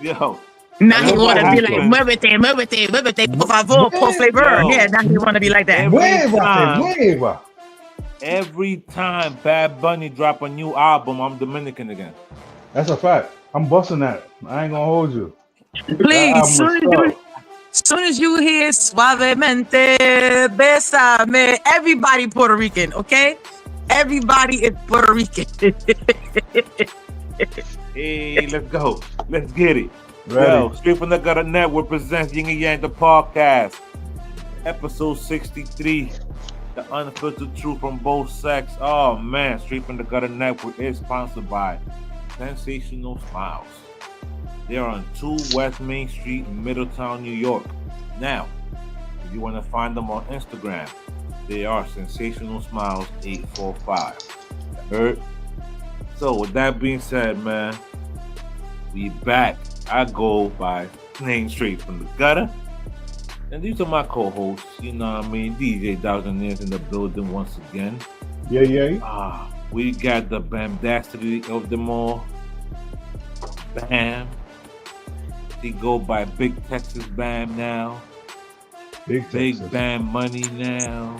Yo. Now he want to be like, muévete, por favor, por favor. Yeah, now he want to be like that. Every time Bad Bunny drop a new album, I'm Dominican again. That's a fact. I'm busting that. I ain't gonna hold you. Please, soon as you hear Suavemente Besame, everybody Puerto Rican, okay? Everybody is Puerto Rican. Hey, let's go. Let's get it. Ready. Yo, Straight from the Gutter Network presents Yin and Yang, the podcast. Episode 63. The unfiltered truth from both sex. Oh, man. Straight from the Gutter Network is sponsored by Sensational Smiles. They're on 2 West Main Street in Middletown, New York. Now, if you want to find them on Instagram, they are Sensational Smiles 845. Heard? So, with that being said, man, we back. I go by name Straight from the Gutter. And these are my co-hosts, you know what I mean? DJ Thousandaires in the building once again. Yeah. We got the bamdacity of them all. Bam. He go by Big Texas Bam now. Big Bam Money now.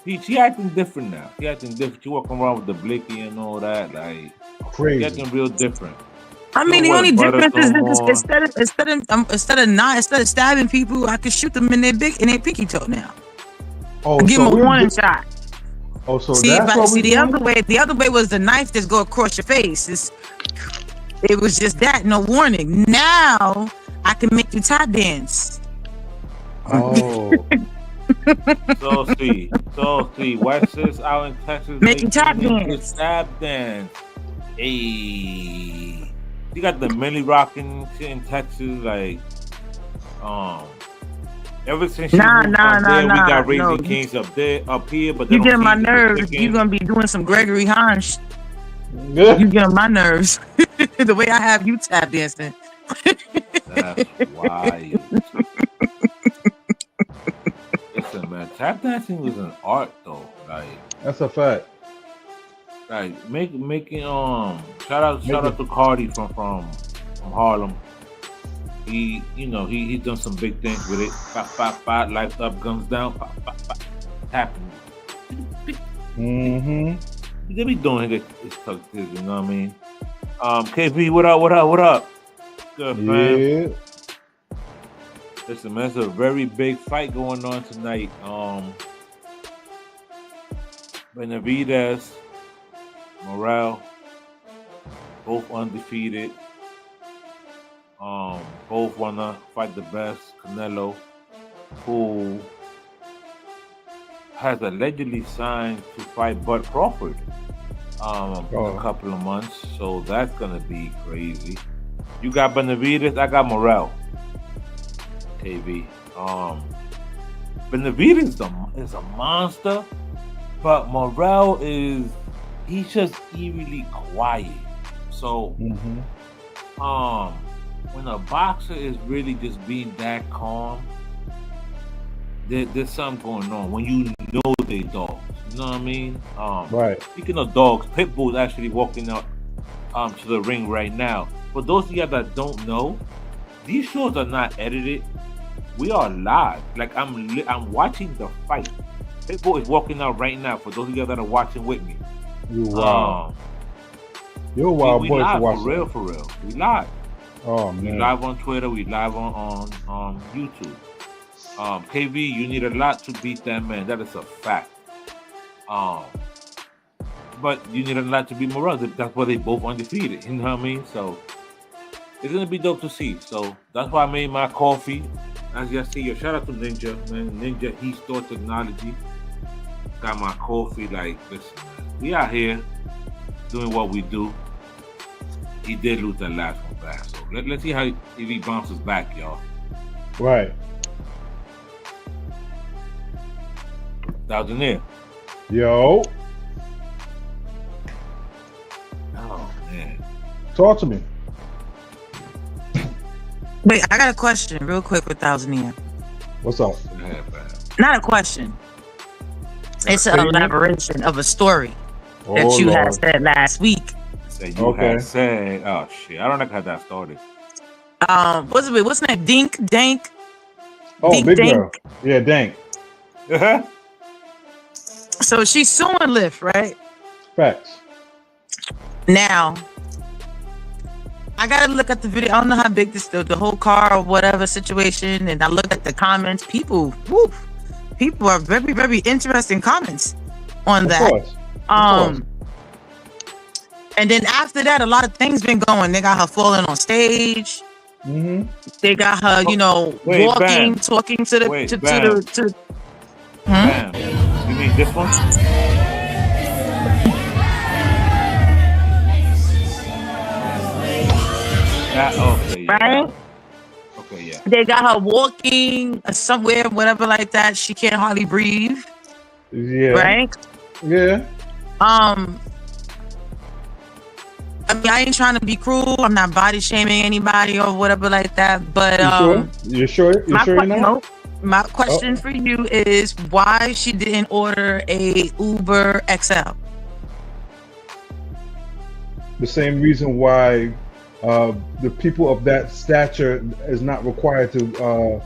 She acting different now. She walking around with the blicky and all that. Like, crazy. She acting real different. I mean, the only difference is instead of stabbing people, I could shoot them in their pinky toe now. Oh, give them a warning shot. Oh, so see, that's what the other way. The other way was the knife just go across your face. It was just that, no warning. Now I can make you tap dance. Oh. So see, West out in Texas making tap dance. Tap dance. Hey. You got the Millie rocking shit in Texas, like, ever since we got Raising Kings up here, but you get on my nerves. You're gonna be doing some Gregory Hahn. You get on my nerves. The way I have you tap dancing. That's wild. Listen, man, tap dancing was an art, though. Like, that's a fact. Like making shout out to Cardi from Harlem. He done some big things with it. Pop, lights up, guns down, pop, happening. They be doing it. It's tough, you know what I mean? KB, what up? Good, man. Yeah. Listen, man, there's a very big fight going on tonight. Benavidez, Morale, both undefeated. Both wanna fight the best. Canelo, who has allegedly signed to fight Bud Crawford in a couple of months, so that's gonna be crazy. You got Benavidez, I got Morale. KB. Benavidez is a monster, but Morale he's just eerily quiet. So when a boxer is really just being that calm, there's something going on. When you know they dogs, you know what I mean? Right. Speaking of dogs, Pitbull's actually walking out to the ring right now. For those of you that don't know, these shows are not edited. We are live. Like I'm watching the fight. Pitbull is walking out right now. For those of you that are watching with me. You wild. You're a wild boy to watch. For real. We live. Oh man. We live on Twitter. We live on YouTube. KV, you need a lot to beat that man. That is a fact. But you need a lot to beat Morales. That's why they both undefeated. You know what I mean? So it's gonna be dope to see. So that's why I made my coffee. As you see, shout out to Ninja, man. Ninja, he store technology. Got my coffee. Like, listen, man, we out here doing what we do. He did lose that last one back, so let's see if he bounces back, y'all. Right. Thousandaire. Yo. Oh man. Talk to me. Wait, I got a question real quick with Thousandaire. What's up? Not a question. It's an elaboration of a story that you had said last week. That you had said, oh shit, I don't know how that started. What's her name? Dank. Oh, Dink, big Dank. girl. Yeah, Dank. So she's suing Lyft, right? Facts. Now, I gotta look at the video. I don't know how big the whole car or whatever situation, and I looked at the comments. People are very, very interesting comments on that. Of course. And then after that, a lot of things been going. They got her falling on stage. Mm-hmm. They got her, walking, talking to the. Bam. You mean this one? Okay, yeah. Right? Okay, yeah. They got her walking somewhere, whatever like that. She can't hardly breathe. Yeah. Right? Yeah. I mean, I ain't trying to be cruel. I'm not body shaming anybody or whatever like that. But you sure you're not? No. My question for you is why she didn't order a Uber XL. The same reason why the people of that stature is not required to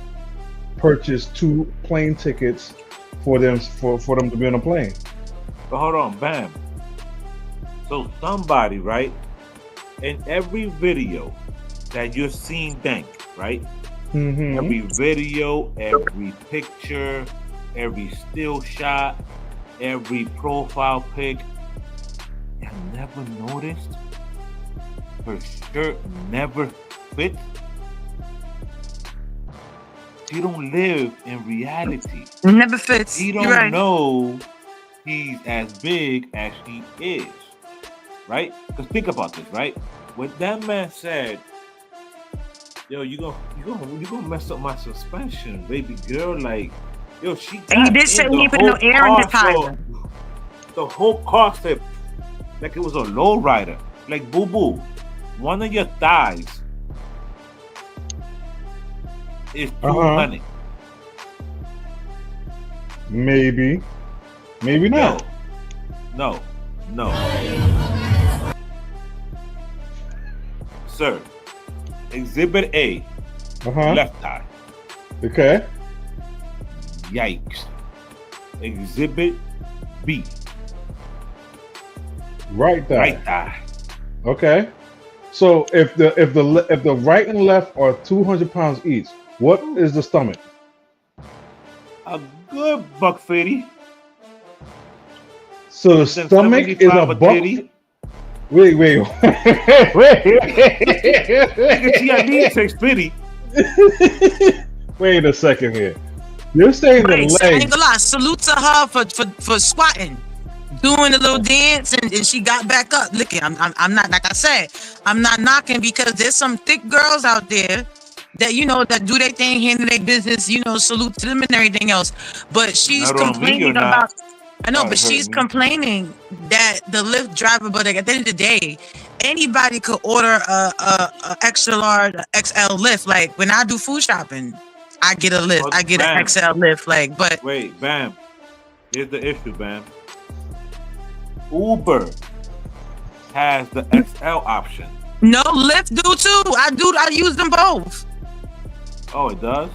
purchase 2 plane tickets for them to be on a plane. But hold on, bam. So somebody, right? In every video that you're seeing Dank, right? Mm-hmm. Every video, every picture, every still shot, every profile pic, I never noticed her shirt never fits. She don't live in reality. Never fits. She don't know he's as big as she is. Right? Because think about this, right? When that man said, yo, you gonna mess up my suspension, baby girl, like, yo, she got and he did say he put no air in the tire. The whole car said like it was a low rider. Like, boo boo, one of your thighs is 200. Maybe not. No. Sir, Exhibit A, left thigh. Okay. Yikes. Exhibit B, right thigh. Right thigh. Okay. So if the right and left are 200 pounds each, what is the stomach? A good $150. So the stomach is a buck. Wait. Nigga, she got me $650. Wait a second here. You're saying the legs. I ain't gonna lie. Salute to her for squatting, doing a little dance, and she got back up. Look, I'm not, like I said, I'm not knocking, because there's some thick girls out there that that do their thing, handle their business. Salute to them and everything else. But she's complaining about. I know, but she's complaining that the Lyft driver. But at the end of the day, anybody could order a extra large XL Lyft. Like when I do food shopping, I get a Lyft. I get an XL Lyft. Like, but wait, bam. Here's the issue, bam. Uber has the XL option. No, Lyft do too. I use them both. Oh, it does?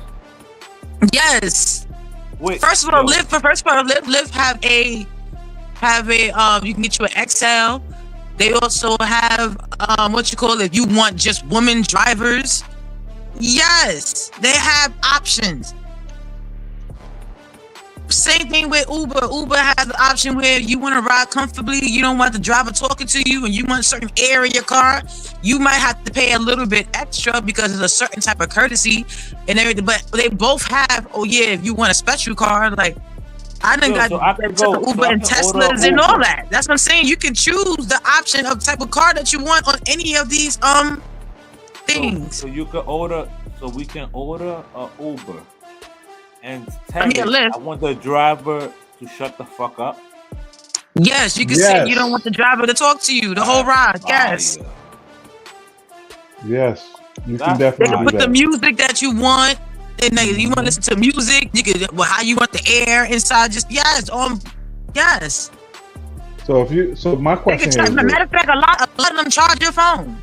Yes. Wait, Lyft have a you can get you an XL. They also have if you want just women drivers. Yes, they have options. Same thing with Uber. Uber has the option where you want to ride comfortably, you don't want the driver talking to you, and you want a certain air in your car. You might have to pay a little bit extra because of a certain type of courtesy and everything. But they both have, if you want a special car, like I done got Uber and Teslas and all that. That's what I'm saying. You can choose the option of type of car that you want on any of these things. So you can order. So we can order a Uber. And tell me, I want the driver to shut the fuck up. Yes, you can say you don't want the driver to talk to you the whole ride. Yes. Yes, you can definitely. They can put the music that you want. And you want to listen to music. You can how you want the air inside. Just yes. So my question here is this. Matter of fact, a lot of them charge your phone.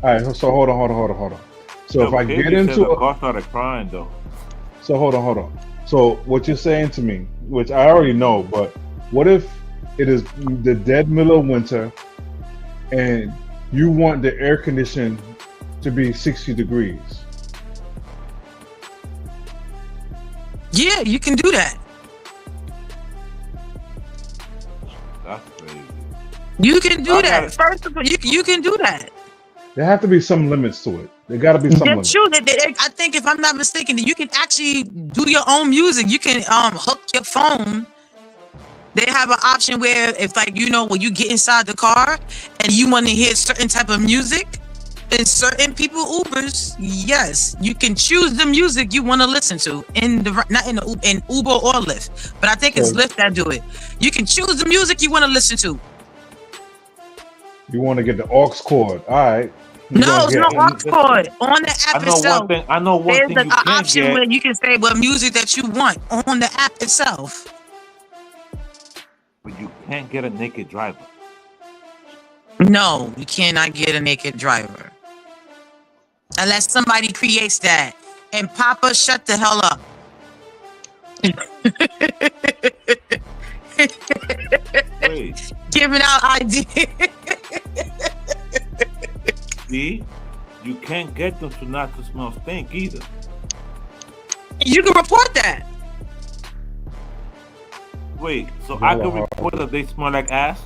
All right, so hold on. So if I get into the car started crying though. So hold on. So what you're saying to me, which I already know, but what if it is the dead middle of winter and you want the air condition to be 60 degrees? Yeah, you can do that. That's crazy. You can do that. First of all, you can do that. There have to be some limits to it. There got to be some limits. True. I think if I'm not mistaken, you can actually do your own music. You can hook your phone. They have an option where if like when you get inside the car and you want to hear certain type of music, in certain people Ubers, yes, you can choose the music you want to listen to in Uber or Lyft, but I think it's Lyft that do it. You can choose the music you want to listen to. You want to get the aux cord, all right? No, it's no aux cord on the app itself. I know one thing. There's an option where you can say what music that you want on the app itself. But you can't get a naked driver. No, you cannot get a naked driver. Unless somebody creates that. And Papa, shut the hell up. Wait. Giving out ideas. See? You can't get them to not to smell stink either. You can report that. Wait, so I can report that they smell like ass?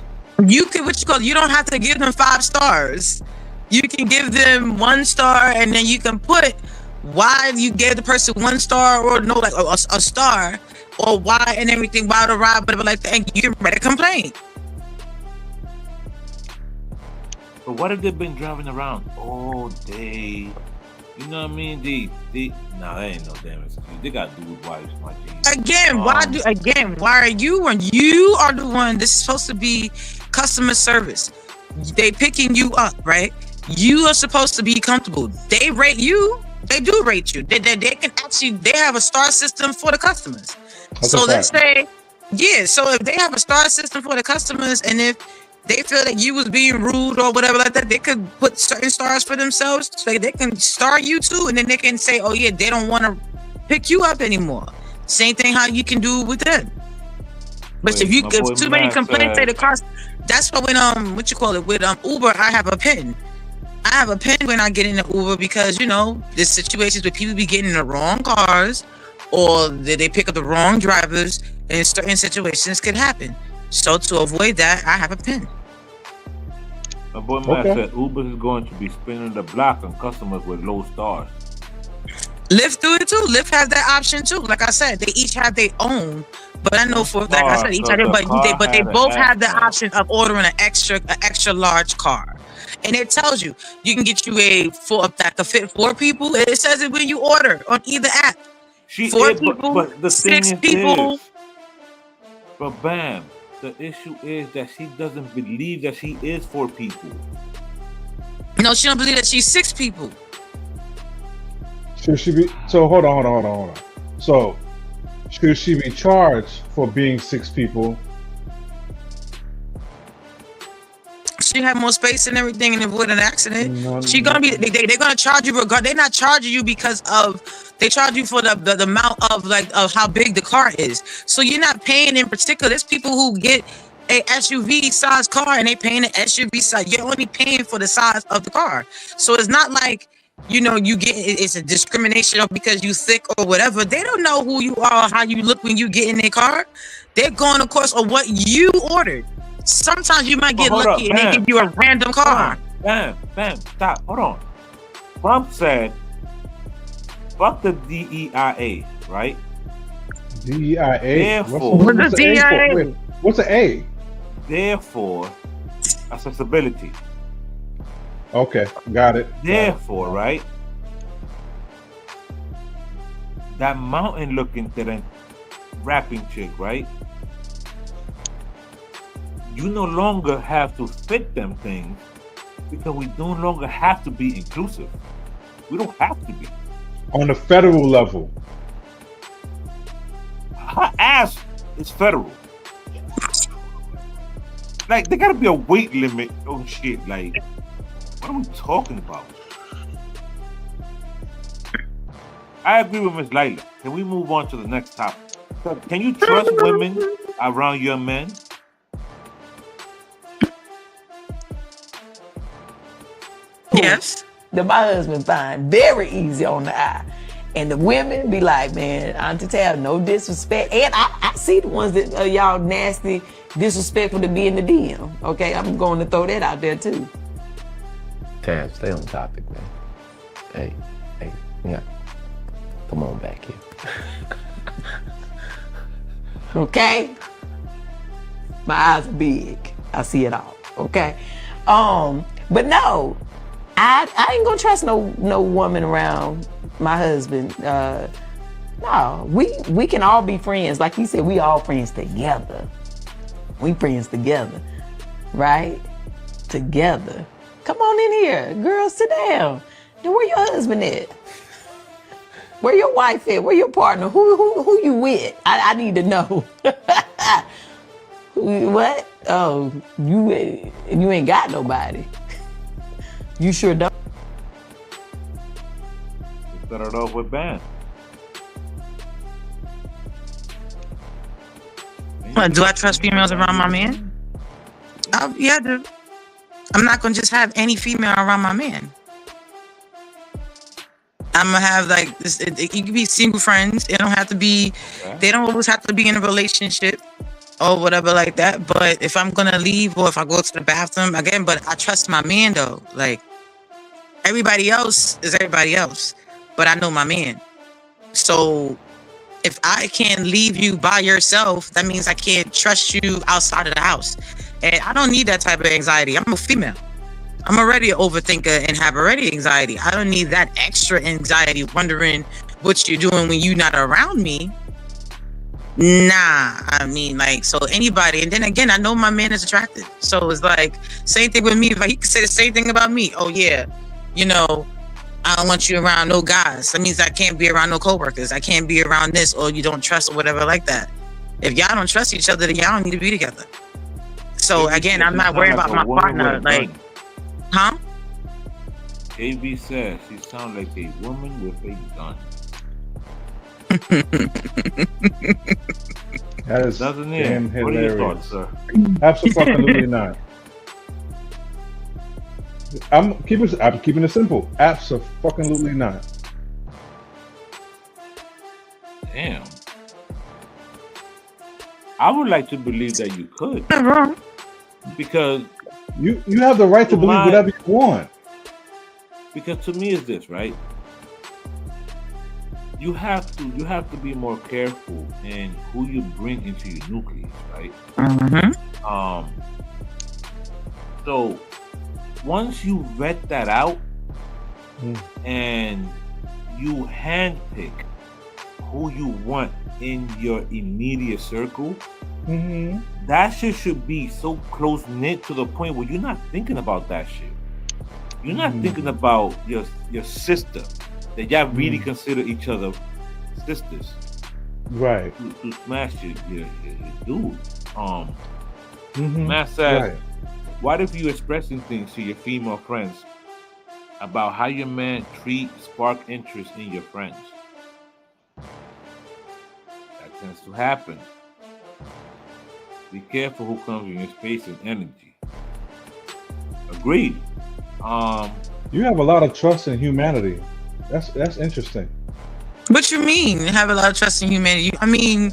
You can, you don't have to give them 5 stars. You can give them 1 star, and then you can put why you gave the person 1 star or no, like a star, or why and everything, why the ride, but like that, and you can write a complaint. But what if they've been driving around all day? You know what I mean? Nah, that ain't no damn excuse. They got to do with wives, my G. Why are you when you are the one? This is supposed to be customer service. They picking you up, right? You are supposed to be comfortable. They rate you. They do rate you. They can actually, they have a star system for the customers. So let's say, so if they have a star system for the customers, and if they feel that you was being rude or whatever like that, they could put certain stars for themselves. So they can star you too, and then they can say, oh yeah, they don't want to pick you up anymore. Same thing how you can do with them. But if too many complaints say the cost, that's why when with Uber, I have a pin. I have a pin when I get in the Uber because there's situations where people be getting in the wrong cars or they pick up the wrong drivers, and certain situations could happen. So to avoid that, I have a pin. My boy Matt said Uber is going to be spinning the block on customers with low stars. Lyft do it too. Lyft has that option too. Like I said, they each have their own. But I know for like I said, each other, but they both have the option of ordering an extra large car. And it tells you can get you that can fit 4 people. It says it when you order on either app. 4 people, but the 6 people. But bam, the issue is that she doesn't believe that she is 4 people. No, she don't believe that she's 6 people. Should she be? So hold on. So should she be charged for being 6 people? She have more space and everything and avoid an accident. She gonna be. They're gonna charge you regard. They're not charging you because of. They charge you for the amount of how big the car is. So you're not paying in particular. There's people who get a SUV size car and they paying an SUV size. You're only paying for the size of the car. So it's not like you get it's a discrimination because you thick or whatever. They don't know who you are, how you look when you get in their car. They're going, of course, on what you ordered. Sometimes you might get lucky and they give you a random car. Bam, stop. Hold on. Trump said, fuck the DEIA, right? DEIA? Therefore, what's the DEIA? What's the A? Therefore, accessibility. Okay, got it. Therefore, right? That mountain looking rapping chick, right? You no longer have to fit them things because we no longer have to be inclusive. We don't have to be. On the federal level. Her ass is federal. Like, there gotta be a weight limit. Oh shit! Like, what are we talking about? I agree with Miss Lila. Can we move on to the next topic? Can you trust women around your men? Yes. My husband find very easy on the eye. And the women be like, man, Auntie Tab, no disrespect. And I see the ones that are y'all nasty, disrespectful to be in the DM. Okay, I'm going to throw that out there too. Tab, stay on topic, man. Hey, yeah. Come on back here. Okay? My eyes are big. I see it all. Okay? But no, I ain't gonna trust no woman around my husband. No, we can all be friends. Like you said, we all friends together. We friends together, right? Together. Come on in here, girls. Sit down. Then where your husband at? Where your wife at? Where your partner? Who you with? I need to know. What? Oh, you ain't got nobody. You sure don't. We started off with Ban. Do I trust females around my man? Yeah, I do. I'm not gonna just have any female around my man. I'm gonna have like this. You can be single friends. It don't have to be. Okay. They don't always have to be in a relationship or whatever like that. But if I'm gonna leave or if I go to the bathroom again, but I trust my man though. Like everybody else is everybody else, but I know my man. So if I can't leave you by yourself, that means I can't trust you outside of the house. And I don't need that type of anxiety. I'm a female. I'm already an overthinker and have already anxiety. I don't need that extra anxiety wondering what you're doing when you're not around me. Nah, I mean, like, so anybody. And then again, I know my man is attractive. So it's like, same thing with me. If he could say the same thing about me. Oh, yeah, you know, I don't want you around no guys. That means I can't be around no coworkers. I can't be around this or you don't trust or whatever like that. If y'all don't trust each other, then y'all don't need to be together. So again, I'm not worried about my partner. Like, huh? AB says she sounds like a woman with a gun. That is doesn't damn it? What are your hilarious. thoughts, sir? Absolutely not. I'm keeping it simple. Absolutely not. Damn. I would like to believe that you could. Not wrong. Because you have the right to believe whatever you want. Because to me it's this, right? You have to be more careful in who you bring into your nucleus, right? Mm-hmm. So once you vet that out and you handpick who you want in your immediate circle, that shit should be so close knit to the point where you're not thinking about that shit. You're not thinking about your sister, that y'all really consider each other sisters, right? To smash your dude. Matt says, right. What if you expressing things to your female friends about how your man spark interest in your friends? That tends to happen. Be careful who comes in your space and energy. Agreed. You have a lot of trust in humanity. That's interesting. What you mean? Have a lot of trust in humanity? I mean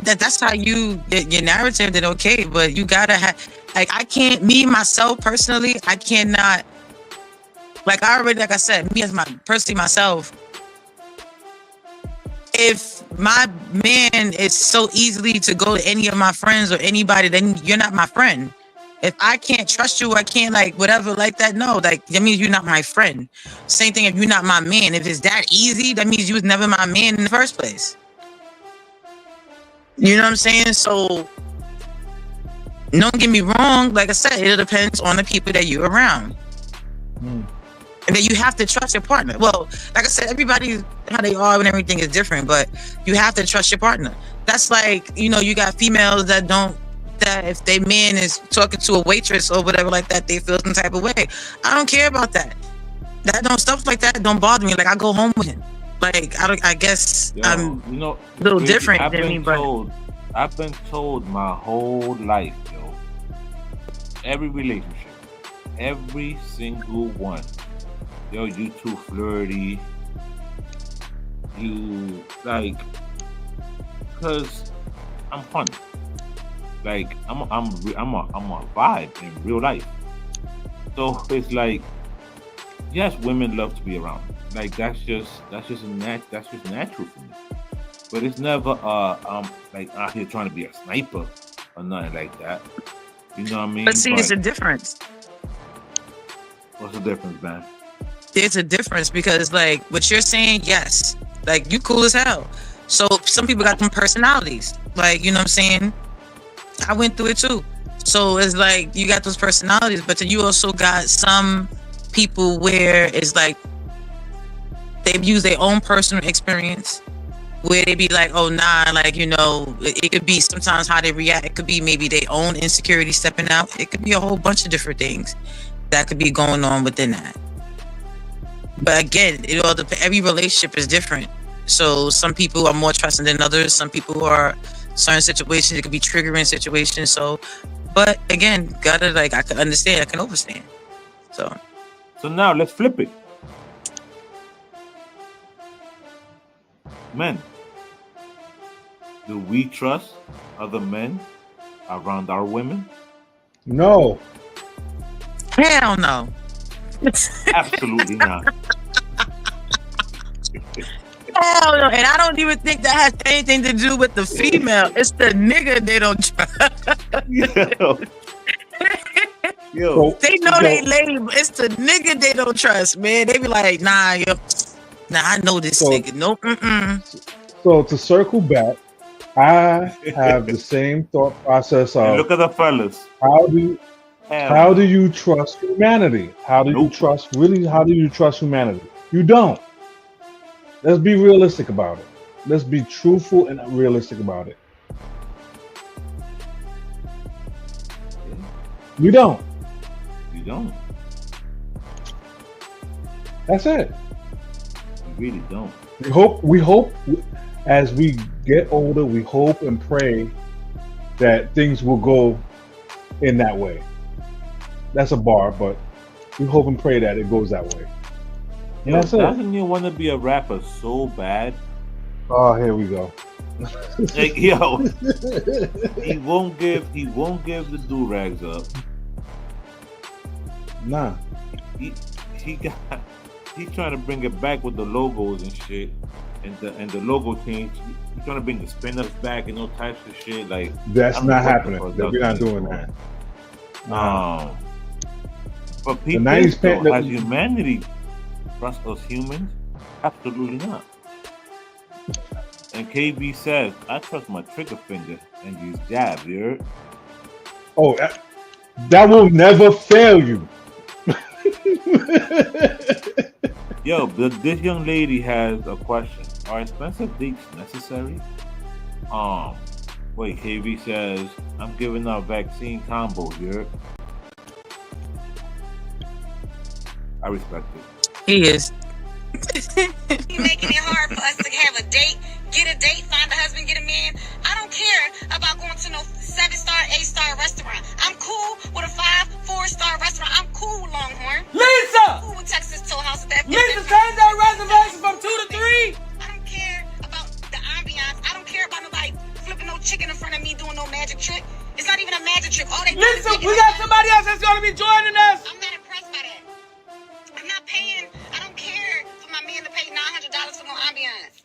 that's how you your narrative. That okay, but you gotta have. Like I can't. Me myself personally, I cannot. Like I said, me as myself. If my man is so easily to go to any of my friends or anybody, then you're not my friend. If I can't trust you, I can't like whatever like that. No, like that means you're not my friend. Same thing if you're not my man. If it's that easy, that means you was never my man in the first place. You know what I'm saying? So don't get me wrong. Like I said, it depends on the people that you're around. And then you have to trust your partner. Well, like I said, everybody, how they are and everything is different, but you have to trust your partner. That's like, you know, you got females that don't that if they man is talking to a waitress or whatever like that, they feel some type of way. I don't care about that. Stuff like that don't bother me. Like, I go home with him. Like, I guess I'm a little different than me, but I've been told my whole life, yo, every relationship, every single one, yo, you too flirty. You like, cause I'm funny. Like I'm a vibe in real life. So it's like, yes, women love to be around me. Like that's just natural for me. But it's never I'm like out here trying to be a sniper or nothing like that. You know what I mean? But see, there's a difference. What's the difference, man? There's a difference because, like, what you're saying, yes, like, you cool as hell. So some people got them personalities. Like, you know what I'm saying? I went through it too. So it's like you got those personalities, but then you also got some people where it's like they've used their own personal experience where they be like, oh nah, like, you know, it could be sometimes how they react. It could be maybe their own insecurity stepping out. It could be a whole bunch of different things that could be going on within that. But again, it all depends. Every relationship is different. So some people are more trusting than others. Some people are certain situations. It could be triggering situations. So, but again, gotta, like, I can understand. I can understand. So now let's flip it. Men, do we trust other men around our women? No. Hell no. Absolutely not. Hell no. And I don't even think that has anything to do with the female. It's the nigga they don't trust. Yo. They know they lame. It's the nigga they don't trust, man. They be like, nah, I know this nigga. Nope. So to circle back, I have the same thought process of, look at the fellas. How do you trust humanity? How do you trust humanity? You don't. Let's be realistic about it. Let's be truthful and realistic about it. You don't. You don't. That's it. You really don't. We hope as we get older, we hope and pray that things will go in that way. That's a bar, but we hope and pray that it goes that way. Yo, that's it. Doesn't you want to be a rapper so bad? Oh, here we go. Like, yo, he won't give the do-rags up. Nah. He's trying to bring it back with the logos and shit, and the logo change. He's trying to bring the spinners back and all types of shit. Like, that's not happening. We're not doing that. But people, though, has humanity trust us humans? Absolutely not. And KB says, I trust my trigger finger and these jabs, you heard? Oh, that will never fail you. Yo, but this young lady has a question. Are expensive dates necessary? Wait, KB says, I'm giving out vaccine combos, you heard? I respect it. He is. You're making it hard for us to have a date, get a date, find a husband, get a man. I don't care about going to no 7-star, 8-star restaurant. I'm cool with a 5, 4-star restaurant. I'm cool with Longhorn. Lisa! I'm cool with Texas Toll House. Lisa, change that reservation from 2 to 3. I don't care about the ambiance. I don't care about nobody flipping no chicken in front of me doing no magic trick. It's not even a magic trick. All they do is Lisa, make we it got up. somebody else that's gonna be joining us. I'm not impressed by that. I'm not paying. I don't care for my man to pay $900 for no ambiance.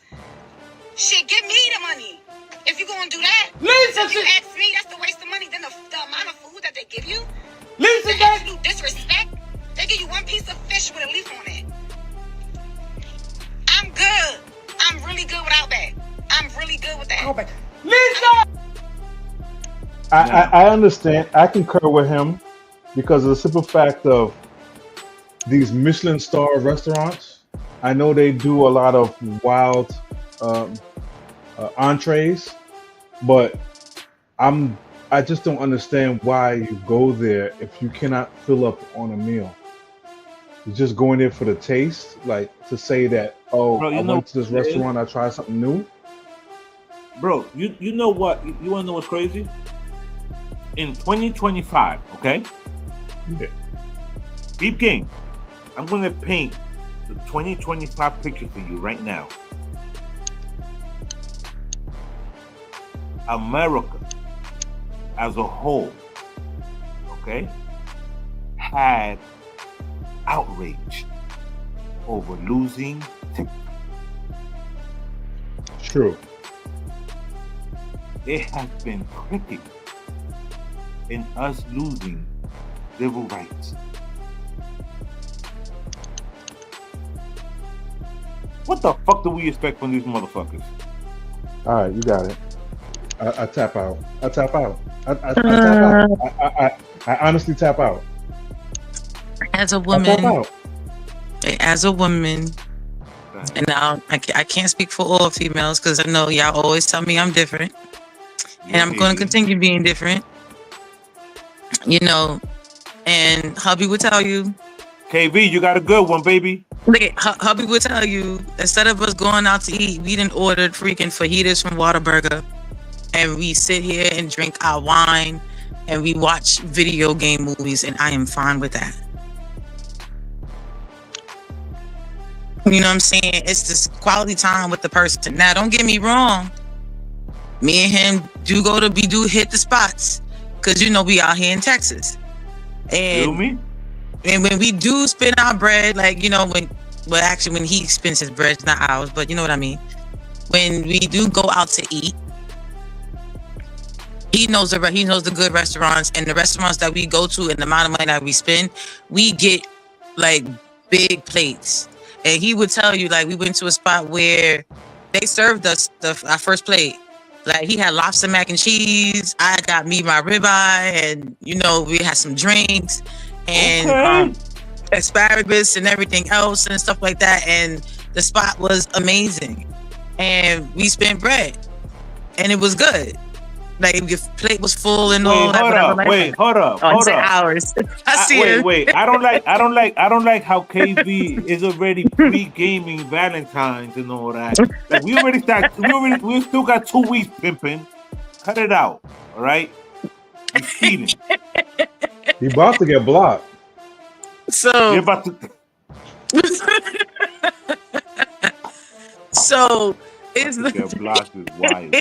Shit, give me the money. If you gonna do that, Lisa, if you ask me, that's the waste of money. Then the amount of food that they give you, Lisa, the absolute disrespect. They give you one piece of fish with a leaf on it. I'm good. I'm really good without that. I'm really good with that. Go back. Lisa! I understand. I concur with him because of the simple fact of these Michelin star restaurants. I know they do a lot of wild entrees, but I I just don't understand why you go there if you cannot fill up on a meal. You're just going there for the taste, like to say that, oh, Bro, I you know went to this what it is? restaurant, I tried something new. Bro, you know what? You want to know what's crazy? In 2025, okay? Yeah. Deep King, I'm going to paint the 2025 picture for you right now. America as a whole, okay, had outrage over losing TikTok. True. There has been cricket in us losing civil rights. What the fuck do we expect from these motherfuckers? All right, you got it. I tap out. I tap out. I tap out. I honestly tap out. As a I tap woman, out. and now I can't speak for all females because I know y'all always tell me I'm different, and I'm going to continue being different. You know, and hubby would tell you. KB, you got a good one, baby. Look at hubby would tell you, instead of us going out to eat, we done ordered freaking fajitas from Whataburger, and we sit here and drink our wine, and we watch video game movies, and I am fine with that. You know what I'm saying? It's this quality time with the person. Now, don't get me wrong. Me and him do hit the spots, because you know we out here in Texas. And when we do spend our bread, like, you know, when he spends his bread, it's not ours, but you know what I mean. When we do go out to eat, he knows the good restaurants, and the restaurants that we go to and the amount of money that we spend, we get like big plates. And he would tell you, like, we went to a spot where they served us our first plate. Like, he had lobster mac and cheese. I got me my ribeye, and you know, we had some drinks and asparagus and everything else and stuff like that. And the spot was amazing, and we spent bread, and it was good. Like, your plate was full and all that. Hold up. Hours. I see it. Wait. I don't like how KB is already pre-gaming Valentine's and all that. Like, we still got 2 weeks pimping. Cut it out, all right? You're cheating. He about to get blocked. So you're about to. So it's blocked is wild.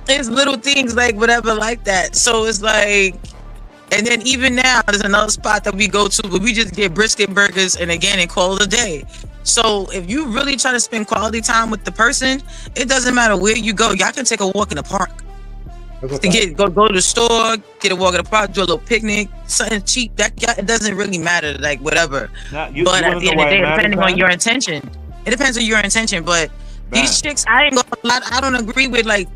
It's little things like whatever like that. So it's like, and then even now there's another spot that we go to where we just get brisket burgers and again and call it a day. So if you really try to spend quality time with the person, it doesn't matter where you go. Y'all can take a walk in the park. Go to the store, get a walk in the park, do a little picnic, something cheap. It doesn't really matter, like whatever. But at the end of the day, depending on your intention, it depends on your intention. But these chicks, I don't agree with like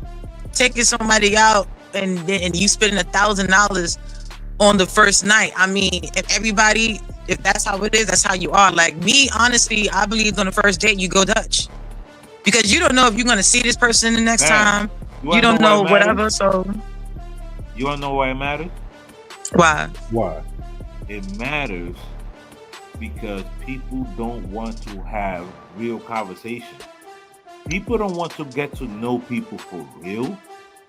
taking somebody out and you spending $1,000 on the first night. I mean, if that's how it is, that's how you are. Like me, honestly, I believe on the first date you go Dutch, because you don't know if you're gonna see this person the next time. You don't know whatever. So you wanna know why it matters? Why? It matters because people don't want to have real conversation. People don't want to get to know people for real.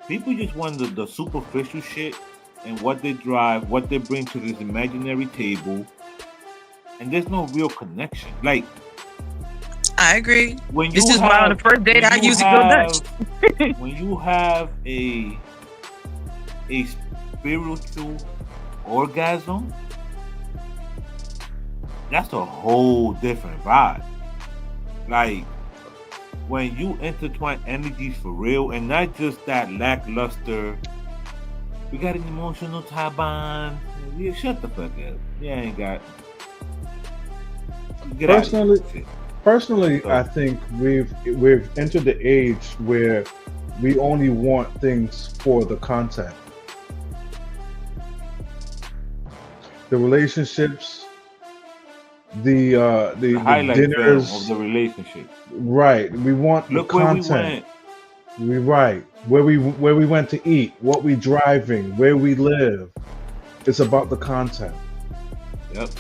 People just want the superficial shit and what they drive, what they bring to this imaginary table, and there's no real connection. Like, I agree. This is why on the first date I usually go Dutch. When you have a spiritual orgasm, that's a whole different vibe. Like, when you intertwine energies for real and not just that lackluster, we got an emotional tie bond. Yeah, shut the fuck up. Yeah, I ain't got. Personally, I think we've entered the age where we only want things for the content. The relationships, the highlight dinners of the relationship. Right. We want the content. We right. Where we went to eat, what we driving, where we live. It's about the content. Yep.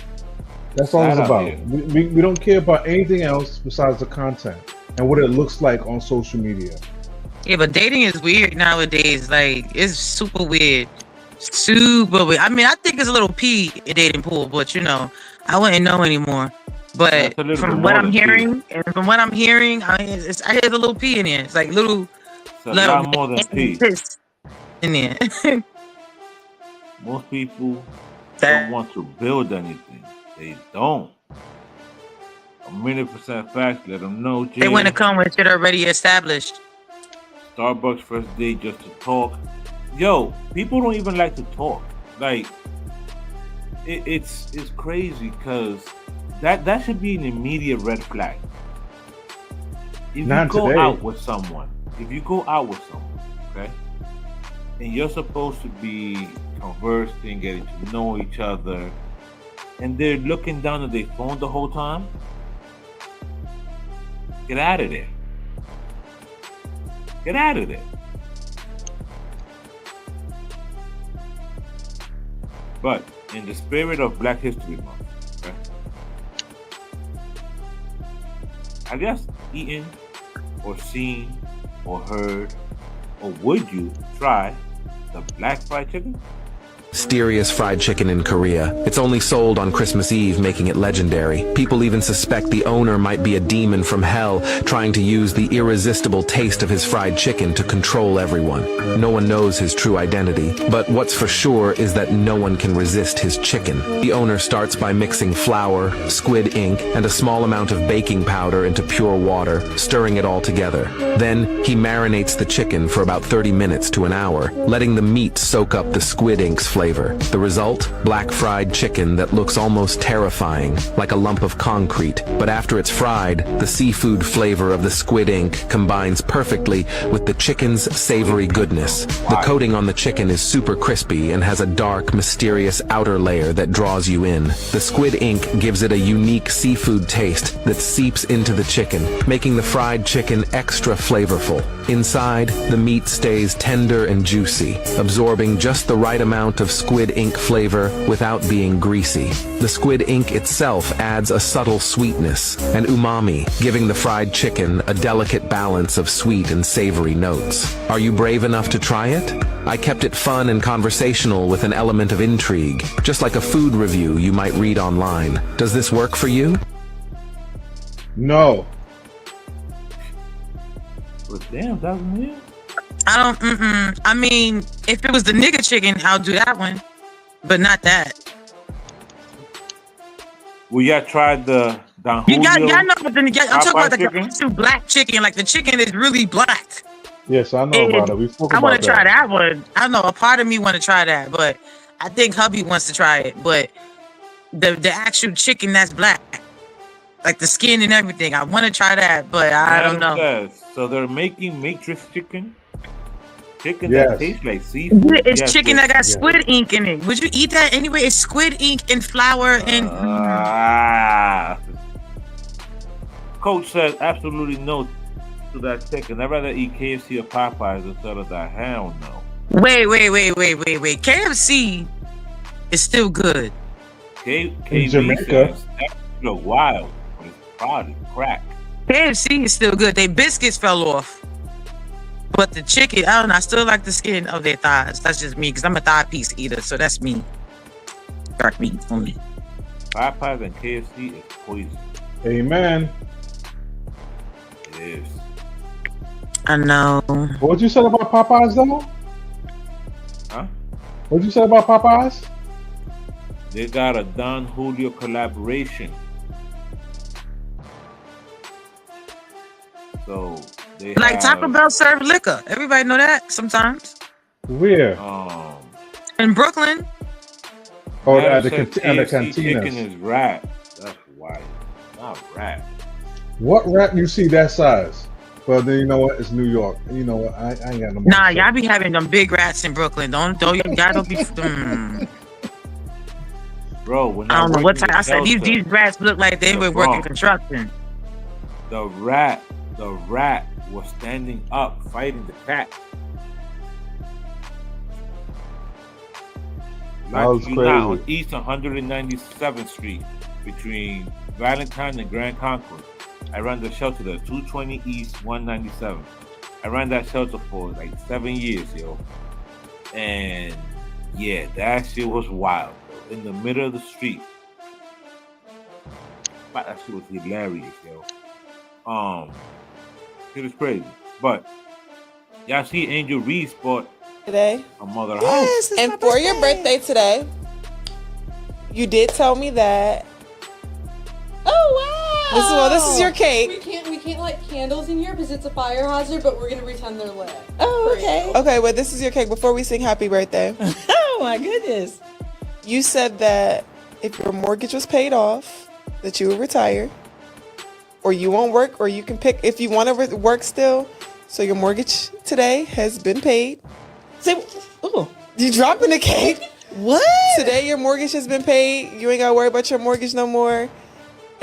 That's all it's Sad out about. here. We don't care about anything else besides the content and what it looks like on social media. Yeah, but dating is weird nowadays. Like, it's super weird. Super weird. I mean, I think it's a little pee in dating pool, but you know, I wouldn't know anymore. But That's a little from bit what more I'm than pee. hearing, and from what I'm hearing, I mean, I hear the little pee in there. It's like little It's a lot more than pee. piss in there. Most people That- don't want to build anything. They don't. 1,000,000% facts. Let them know. They want to Jay. come with shit already established. Starbucks first date just to talk. Yo, people don't even like to talk. Like, it's crazy because that should be an immediate red flag. If Not you go today. out with someone, okay, and you're supposed to be conversing, getting to know each other, and they're looking down at their phone the whole time, get out of there. Get out of there. But in the spirit of Black History Month, okay, I guess eaten or seen or heard, or would you try the black fried chicken? Mysterious fried chicken in Korea. It's only sold on Christmas Eve, making it legendary. People even suspect the owner might be a demon from hell, trying to use the irresistible taste of his fried chicken to control everyone. No one knows his true identity, but what's for sure is that no one can resist his chicken. The owner starts by mixing flour, squid ink, and a small amount of baking powder into pure water, stirring it all together. Then he marinates the chicken for about 30 minutes to an hour, letting the meat soak up the squid ink's flavor. The result? Black fried chicken that looks almost terrifying, like a lump of concrete. But after it's fried, the seafood flavor of the squid ink combines perfectly with the chicken's savory goodness. The coating on the chicken is super crispy and has a dark, mysterious outer layer that draws you in. The squid ink gives it a unique seafood taste that seeps into the chicken, making the fried chicken extra flavorful. Inside, the meat stays tender and juicy, absorbing just the right amount of squid ink flavor without being greasy. The squid ink itself adds a subtle sweetness and umami, giving the fried chicken a delicate balance of sweet and savory notes. Are you brave enough to try it? I kept it fun and conversational with an element of intrigue, just like a food review you might read online. Does this work for you? No. But damn, that's me. I don't. I mean, if it was the nigga chicken, I'll do that one, but not that. Well, y'all tried the Don You got, Julio y'all know, but then I'm talking about Popeye the chicken? actual black chicken. Like the chicken is really black. Yes, I know about it. We spoke I about want to try that one. I don't know. A part of me want to try that, but I think hubby wants to try it. But the actual chicken that's black, like the skin and everything, I want to try that, but I don't know. Says, so they're making Matrix chicken. Chicken Yes. that tastes like seafood. Yeah, it's Yes, chicken yes. that got squid ink in it. Would you eat that anyway? It's squid ink and flour and. Coach says absolutely no to that chicken. I'd rather eat KFC or Popeyes instead of that. Hell no. Wait. KFC is still good. KFC Jamaica. says that's still wild, but it's probably crack. KFC is still good. They biscuits fell off. But the chicken, I don't know. I still like the skin of their thighs. That's just me, because I'm a thigh piece eater, so that's me. Dark meat only. Popeyes and KFC is poison. Amen. It is. I know. What you said about Popeyes, though? Huh? What you said about Popeyes? They got a Don Julio collaboration. So they Like have, Taco Bell serve liquor. Everybody know that sometimes. Where? In Brooklyn. Oh, Adam at the, said at the KFC chicken cantinas. is rat. That's wild. Not rat. What rat you see that size? Well, then you know what? It's New York. You know what? I ain't got no more. Nah, to say. y'all be having them big rats in Brooklyn. Y'all don't be. Bro, when I don't know what worked in type. I said the these rats look like they You're were working wrong. construction. The rat the rat was standing up fighting the cat. That was Like you now on crazy. East 197th Street between Valentine and Grand Concourse. I ran the shelter there, 220 East 197. I ran that shelter for like 7 years, yo. And yeah, that shit was wild, bro. In the middle of the street. But that shit was hilarious, yo. It was crazy. But y'all see Angel Reese bought Today. a mother house. Yes, it's And my for your birthday today, you did tell me that. Oh wow! This is your cake. We can't light candles in here because it's a fire hazard, but we're gonna pretend they're lit. Oh, For okay. you. Okay, well, this is your cake. Before we sing happy birthday, Oh my goodness. you said that if your mortgage was paid off, that you would retire, or you won't work, or you can pick if you want to work still. So your mortgage today has been paid. Say, ooh, You dropping the cake. what? Today your mortgage has been paid. You ain't gotta worry about your mortgage no more.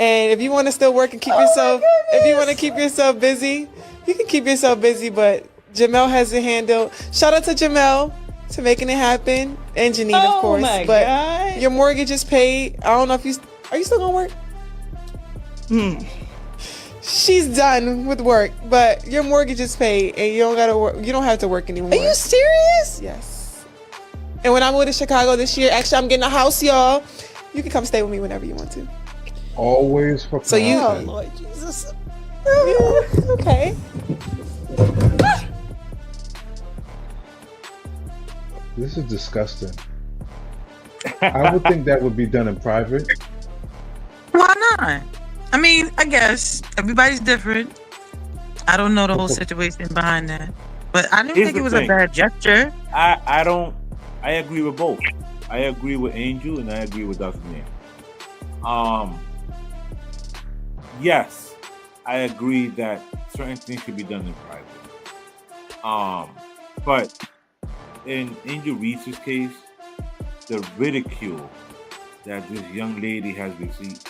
And if you want to still work and keep yourself, if you want to keep yourself busy, you can keep yourself busy. But Jamel has it handled. Shout out to Jamel to making it happen, and Janine, of Oh course. my But God. your mortgage is paid. I don't know if are you still gonna work? She's done with work, but your mortgage is paid, and you don't gotta work. You don't have to work anymore. Are you serious? Yes. And when I move to Chicago this year, actually, I'm getting a house, y'all. You can come stay with me whenever you want to. Always for So you- Oh content. Lord Jesus. Okay. This is disgusting. I would think that would be done in private. Why not? I mean, I guess everybody's different. I don't know the whole situation behind that, but I didn't Here's think it the was thing. a bad gesture. I agree with both. I agree with Angel and I agree with Dustin. Yes, I agree that certain things should be done in private. But in Angel Reese's case, the ridicule that this young lady has received,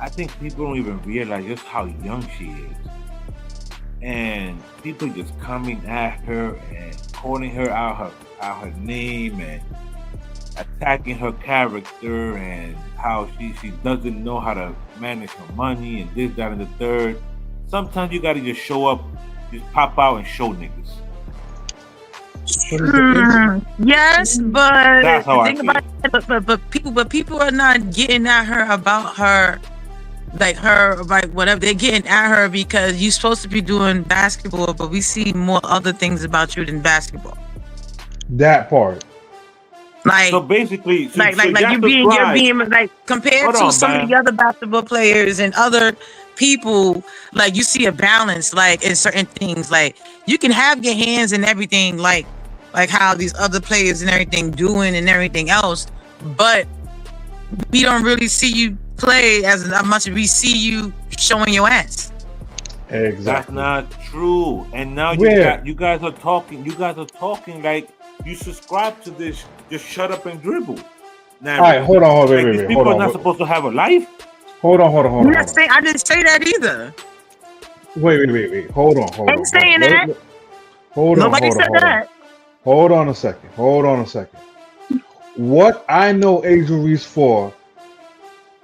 I think people don't even realize just how young she is. And people just coming at her and calling her out her name and attacking her character and how she doesn't know how to manage her money and this, that, and the third. Sometimes you gotta just show up, just pop out and show niggas. What is the Yes, but That's how I think about it, but people are not getting at her about her whatever. They're getting at her because you're supposed to be doing basketball, but we see more other things about you than basketball. that part? Like So basically, you're being like compared Hold to on, some of man. the other basketball players and other people, like you see a balance like in certain things. Like you can have your hands in everything, like how these other players and everything doing and everything else, but we don't really see you play as much as we see you showing your ass. Exactly. That's not true. And now Where? you guys are talking like you subscribe to this just shut up and dribble. Now, All right, hold on, like, these wait, people hold are not on. supposed to have a life. Hold on. I didn't say that either. Wait. Hold on. Ain't saying that. Hold on. Nobody said that. Hold on a second. What I know Angel Reese for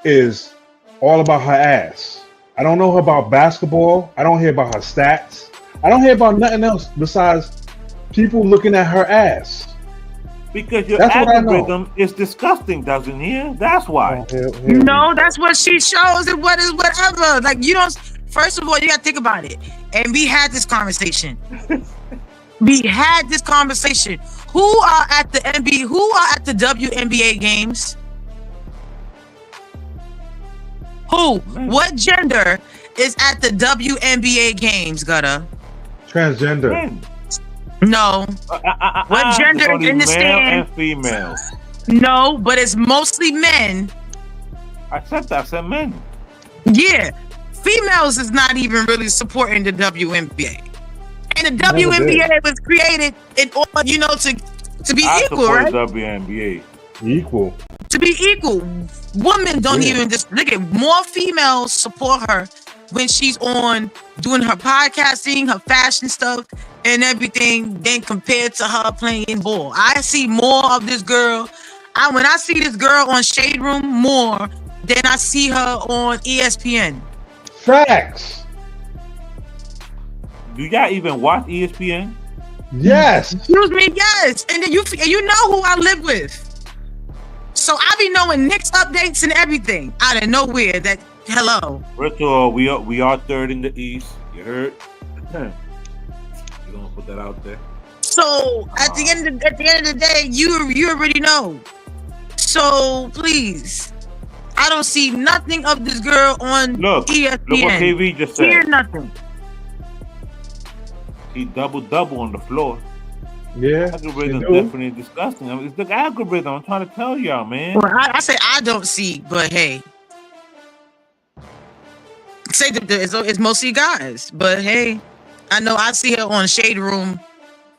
is all about her ass. I don't know her about basketball. I don't hear about her stats. I don't hear about nothing else besides people looking at her ass. Because your That's what I know. algorithm is disgusting, doesn't it? That's why. No, that's what she shows and what is whatever. Like you don't. First of all, you gotta think about it. And we had this conversation. Who are at the NBA? Who are at the WNBA games? Who? What gender is at the WNBA games, Gutter? Transgender. Men. No. What gender It's only is in the male stand? and female. No, but it's mostly men. I said men. Yeah. Females is not even really supporting the WNBA. And the Never did. WNBA was created in order, to be I equal, support right? WNBA. Equal. To be equal. Women don't even just look at more females support her when she's on doing her podcasting, her fashion stuff, and everything than compared to her playing ball. I see more of this girl. When I see this girl on Shade Room more than I see her on ESPN. Facts. Do y'all even watch ESPN? Yes. Excuse me, yes. And then you know who I live with. So I be knowing Knicks updates and everything out of nowhere. That hello. First of all, we are third in the East. You heard? You gonna put that out there? So at the end of the day, you already know. So please, I don't see nothing of this girl on ESPN. Look what KV just said. Hear nothing. He double on the floor. Yeah. Algorithm definitely disgusting. I mean, it's the algorithm. I'm trying to tell y'all, man. Well, I say I don't see, but hey. Say it's mostly guys, but hey, I know I see her on Shade Room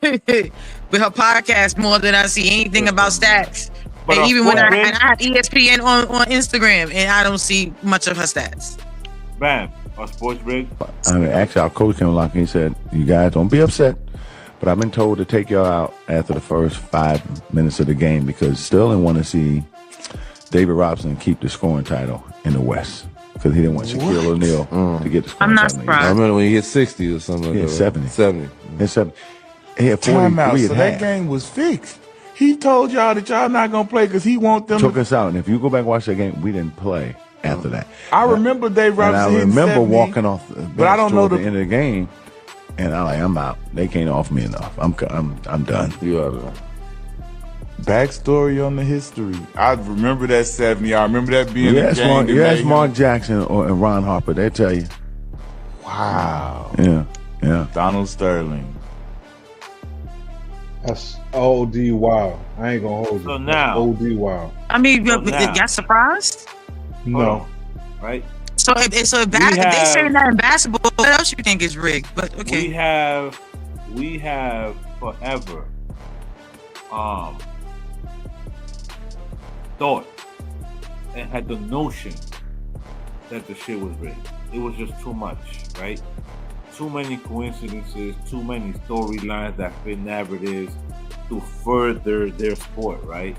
with her podcast more than I see anything about stats. But and even when I have ESPN on Instagram, and I don't see much of her stats. Bam. On Sports Rig. I mean, actually, our coach came along and he said, "You guys don't be upset, but I've been told to take y'all out after the first 5 minutes of the game because Sterling want to see David Robinson keep the scoring title in the West because he didn't want Shaquille O'Neal to get the scoring I'm not title. surprised. I remember when he hit 60 or something. He had 70. 70. He had 70. He had 43 Timeout. So at that half. game was fixed. He told y'all that y'all not gonna play because he want them. Took us out, and if you go back and watch that game, we didn't play after that. I remember Dave And Robinson. I remember 70, walking off the bench but I don't know toward the end of the game, and I'm out. They can't offer me enough. I'm done. You are done. Backstory on the history. I remember that 70. I remember that being a game. You ask Mark Jackson and Ron Harper, they tell you. Wow. Yeah. Donald Sterling. That's OD wow. I ain't gonna hold you. So now, OD wow. I mean, So now- y'all surprised? No. Right? So if they saying that in basketball, what else you think is rigged? But okay. We have forever thought and had the notion that the shit was rigged. It was just too much, right? Too many coincidences, too many storylines that fit narratives to further their sport, right?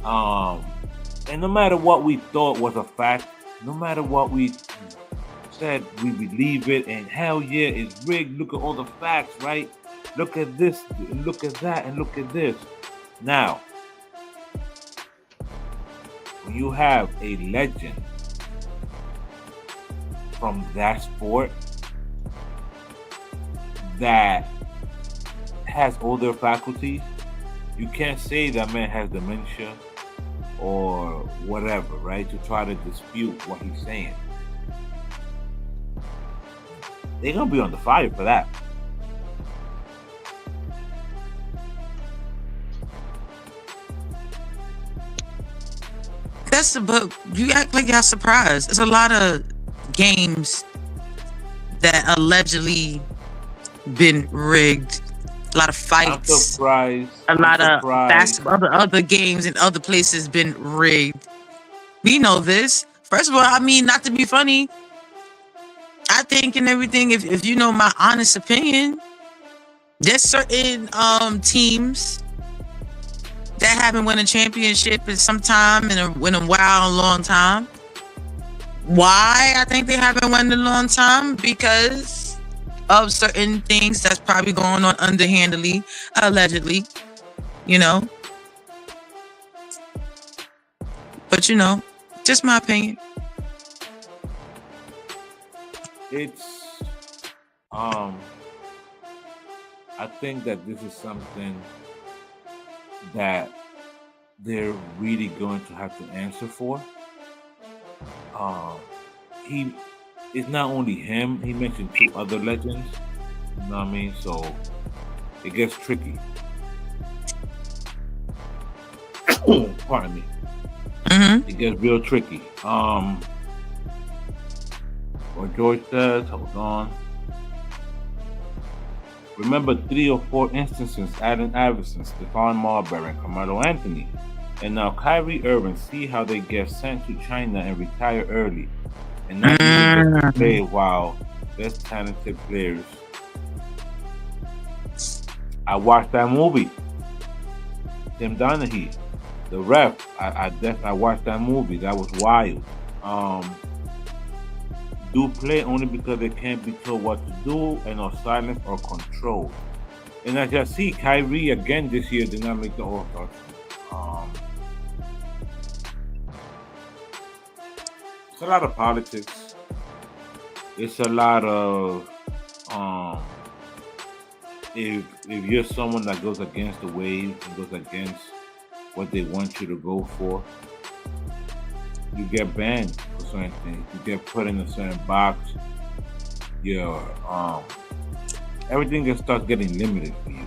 And no matter what we thought was a fact, no matter what we said, we believe it, and hell yeah, it's rigged. Look at all the facts, right? Look at this, and look at that, and look at this. Now, when you have a legend from that sport that has all their faculties, you can't say that man has dementia or whatever, right? To try to dispute what he's saying. They're gonna be on the fire for that. But you act like y'all surprised. There's a lot of games that allegedly been rigged. A lot of fights. I'm surprised. A lot of basketball, other games in other places been rigged. We know this. First of all, I mean, not to be funny, I think and everything, if you know my honest opinion, there's certain teams that haven't won a championship in some time, in a while, a long time. Why I think they haven't won in a long time? Because of certain things that's probably going on underhandedly, allegedly, you know. But you know, just my opinion. It's I think that this is something that they're really going to have to answer for. It's not only him, he mentioned 2 other legends. You know what I mean? So it gets tricky. Pardon me. Mm-hmm. It gets real tricky. What George says, hold on. Remember 3 or 4 instances: Allen Iverson, Stephon Marbury, and Carmelo Anthony. And now Kyrie Irving, see how they get sent to China and retire early, and not even get to play while there's talented players. I watched that movie. Tim Donaghy, the ref. I watched that movie. That was wild. Do play only because they can't be told what to do and are silent or controlled. And as you see, Kyrie again this year did not make the All-Star team. It's a lot of politics. It's a lot of if you're someone that goes against the wave and goes against what they want you to go for, you get banned for certain things. You get put in a certain box. Everything just starts getting limited for you.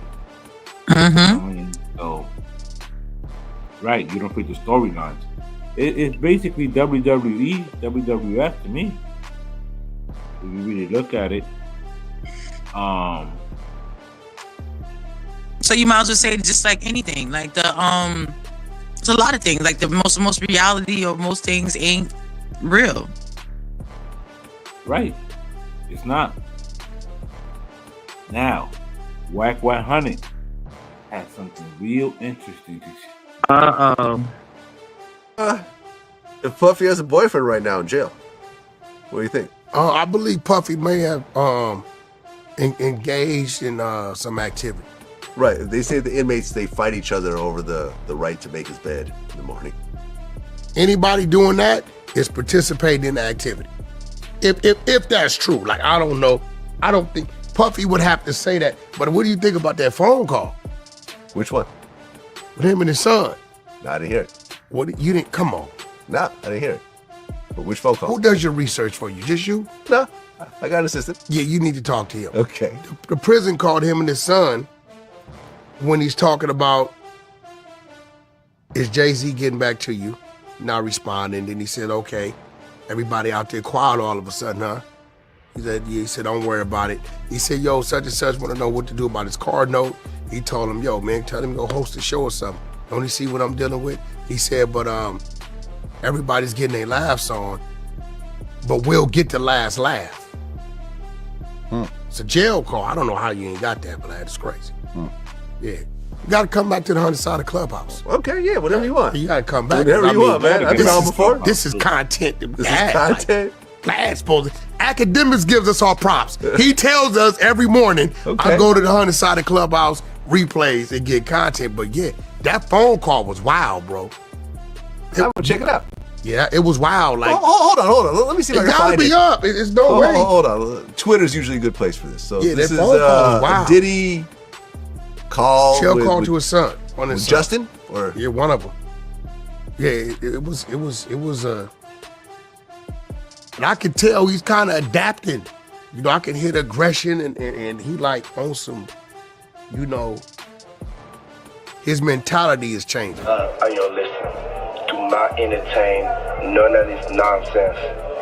So, right, you don't fit the storylines. It's basically WWE, WWF to me. If you really look at it. So you might as well say just like anything, like it's a lot of things. Like the most reality of most things ain't real. Right, it's not. Now, Whack 100 has something real interesting to say. If Puffy has a boyfriend right now in jail, what do you think? I believe Puffy may have engaged in some activity. Right. They say the inmates, they fight each other over the right to make his bed in the morning. Anybody doing that is participating in the activity. If that's true, like, I don't know. I don't think Puffy would have to say that. But what do you think about that phone call? Which one? With him and his son. No, I didn't hear it. What? You didn't? Come on. No, I didn't hear it. But which phone call? Who does your research for you? Just you? No, I got an assistant. Yeah, you need to talk to him. Okay. The prison called him and his son when he's talking about, is Jay-Z getting back to you? Not responding. Then he said, okay. Everybody out there quiet all of a sudden, huh? He said, yeah. He said, don't worry about it. He said, yo, such and such want to know what to do about his card note. He told him, yo, man, tell him to go host a show or something. Don't he see what I'm dealing with? He said, but everybody's getting their laughs on, but we'll get the last laugh. It's a jail call. I don't know how you ain't got that, but that's crazy. Yeah. You got to come back to the 100-sided clubhouse. Okay, yeah, whatever you want. You got to come back. Whatever you want, man. I've been on before. This is content. This is content. Academics gives us our props. He tells us every morning, I go to the 100-sided clubhouse, replays, and get content. But yeah, that phone call was wild, bro. I'm gonna check it out. Yeah, it was wild. Like, hold on. Let me see if I can find it. It gotta be up. It's no way. Hold on. Twitter's usually a good place for this. So yeah, this that is phone call was wild. Diddy call. Shell called to his son. With Justin? Or yeah, one of them. Yeah, it was. And I could tell he's kind of adapting. You know, I can hit aggression and he like on some, you know, his mentality is changing. Yo, listen. Do not entertain none of this nonsense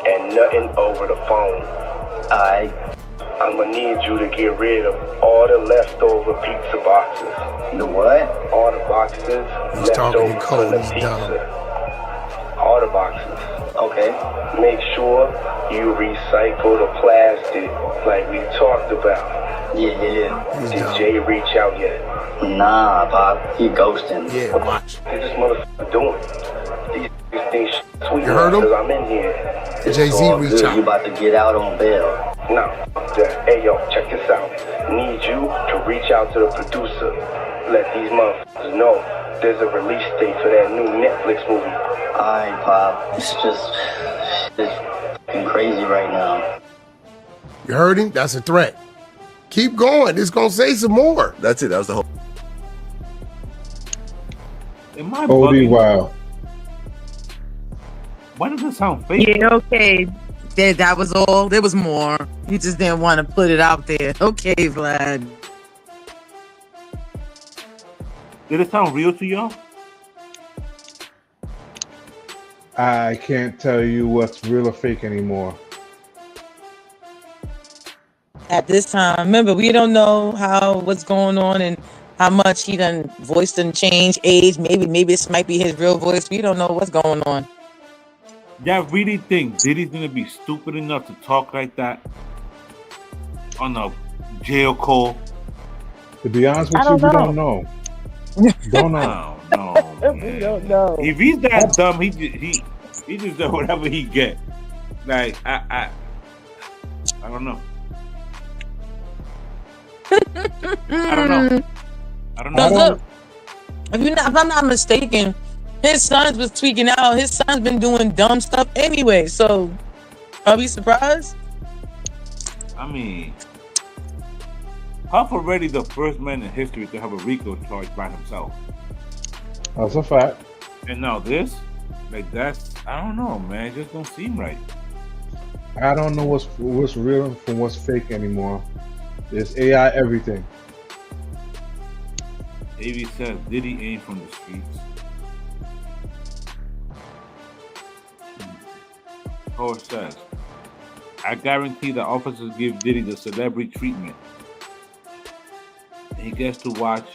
and nothing over the phone. Alright? I'm gonna need you to get rid of all the leftover pizza boxes. The what? All the boxes He's talking to Cole, the he's pizza. dumb. All the boxes. Okay. Make sure you recycle the plastic like we talked about. Yeah. Did Jay reach out yet? Nah, Bob. He ghosting. Yeah, watch. What this motherfucker doing? These things sweet. You heard him? Because I'm in here. Jay-Z reach out. You about to get out on bail. No. Hey, yo, check this out. Need you to reach out to the producer. Let these motherfuckers know there's a release date for that new Netflix movie. Alright, Pop. It's fucking crazy right now. You heard him? That's a threat. Keep going. It's gonna say some more. That's it. That was the whole. Am I OD bugging? wow. Why does it sound fake? Yeah, okay. That was all. There was more. He just didn't want to put it out there. Okay, Vlad. Did it sound real to y'all? I can't tell you what's real or fake anymore. At this time, remember, we don't know what's going on in how much he done voiced and changed, age. Maybe this might be his real voice. We don't know what's going on. Y'all really think Diddy's gonna be stupid enough to talk like that on a jail call? To be honest with you, we don't know. Don't know. No, we don't know. If he's that dumb, he just does whatever he get. Like I don't know. I don't know. But look, if I'm not mistaken, his sons was tweaking out. His son's been doing dumb stuff anyway. So, are we surprised? I mean, Huff already the first man in history to have a RICO charge by himself. That's a fact. And now this, like that's, I don't know, man. It just don't seem right. I don't know what's real from what's fake anymore. It's AI everything. Davey says Diddy ain't from the streets. Horse says, I guarantee the officers give Diddy the celebrity treatment. And he gets to watch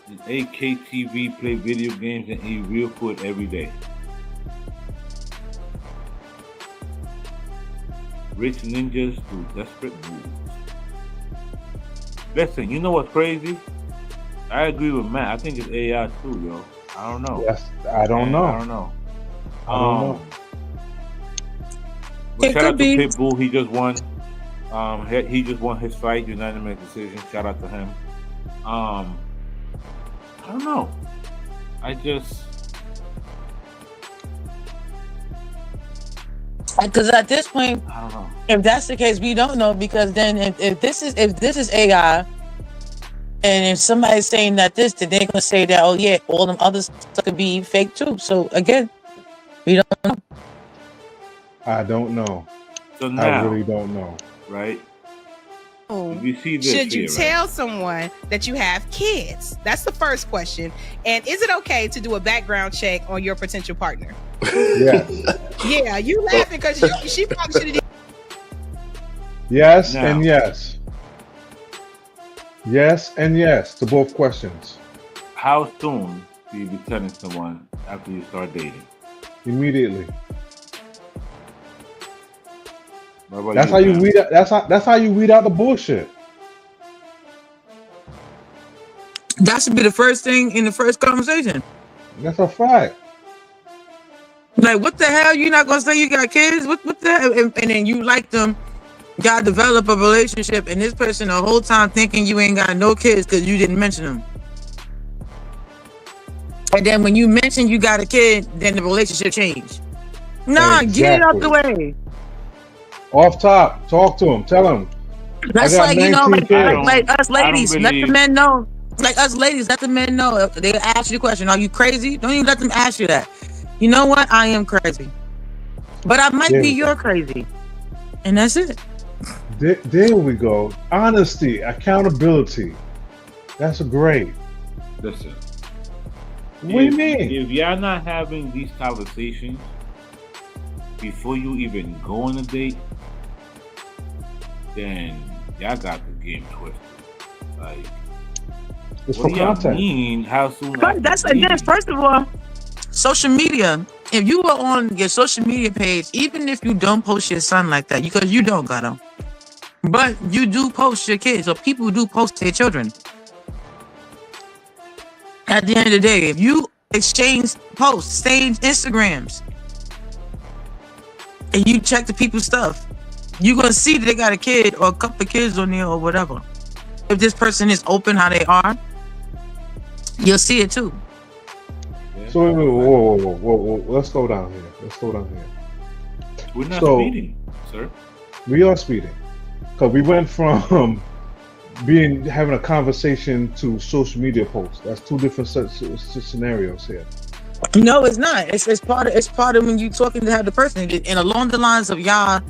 his AKTV play video games and eat real food every day. Rich ninjas do desperate moves. Listen, you know what's crazy? I agree with Matt. I think it's AI too, yo. I don't know. Yes, I don't know. I don't know. It Shout out could be. to Pitbull. He just won. He just won his fight, unanimous decision. Shout out to him. I don't know. Because at this point, I don't know. if that's the case, we don't know. Because then, if this is AI, and if somebody's saying that then they're gonna say that, oh yeah, all them other stuff could be fake too. So again, we don't know. I don't know. So now, I really don't know. Right? If you see this Should you here, tell someone that you have kids? That's the first question. And is it okay to do a background check on your potential partner? Yes. Yeah, you laughing because she probably should have. Yes Now. and yes. Yes and yes to both questions. How soon do you be telling someone after you start dating? Immediately. What about That's how you Sam? weed out. That's how you weed out the bullshit. That should be the first thing in the first conversation. That's a fact. Like, what the hell? You're not gonna say you got kids? What the hell? And then you like them, y'all develop a relationship, and this person the whole time thinking you ain't got no kids because you didn't mention them. And then when you mention you got a kid, then the relationship changed. Nah, get it out the way. Off top, talk to him. Tell him. That's I got like, you know, 19 kids. like us ladies, let the believe- men know. Like us ladies, let the men know. They ask you the question, are you crazy? Don't even let them ask you that. You know what? I am crazy. But I might be your crazy. And that's it. There we go. Honesty, accountability. That's great. Listen. What do you mean? If y'all not having these conversations before you even go on a date, then y'all got the game twisted. Like, It's what for do y'all content. mean? How soon? But that's again, first of all, social media. If you were on your social media page, even if you don't post your son like that, because you don't got him, but you do post your kids, or people do post their children. At the end of the day, if you exchange posts, exchange Instagrams, and you check the people's stuff, you're gonna see that they got a kid or a couple of kids on there or whatever. If this person is open how they are, you'll see it too. So whoa. Let's slow down here. We're not So- speeding, sir. We are speeding. Because we went from having a conversation to social media posts. That's two different scenarios here. No, it's not. It's part of when you talking to have the person, and along the lines of y'all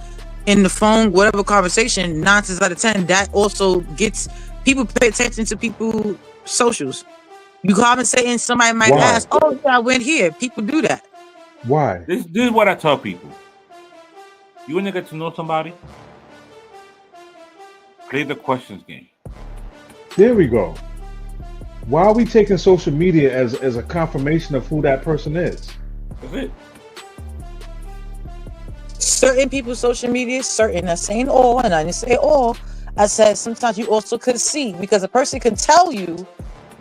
in the phone, whatever conversation, 9 times out of 10, that also gets people pay attention to people's socials. You conversating, somebody might Why? ask, "Oh, yeah, I went here." People do that. Why? This is what I tell people. You want to get to know somebody? Play the questions game. There we go. Why are we taking social media as a confirmation of who that person is? That's it. Certain people's social media, certain. I saying all, and I didn't say all. I said sometimes you also could see, because a person can tell you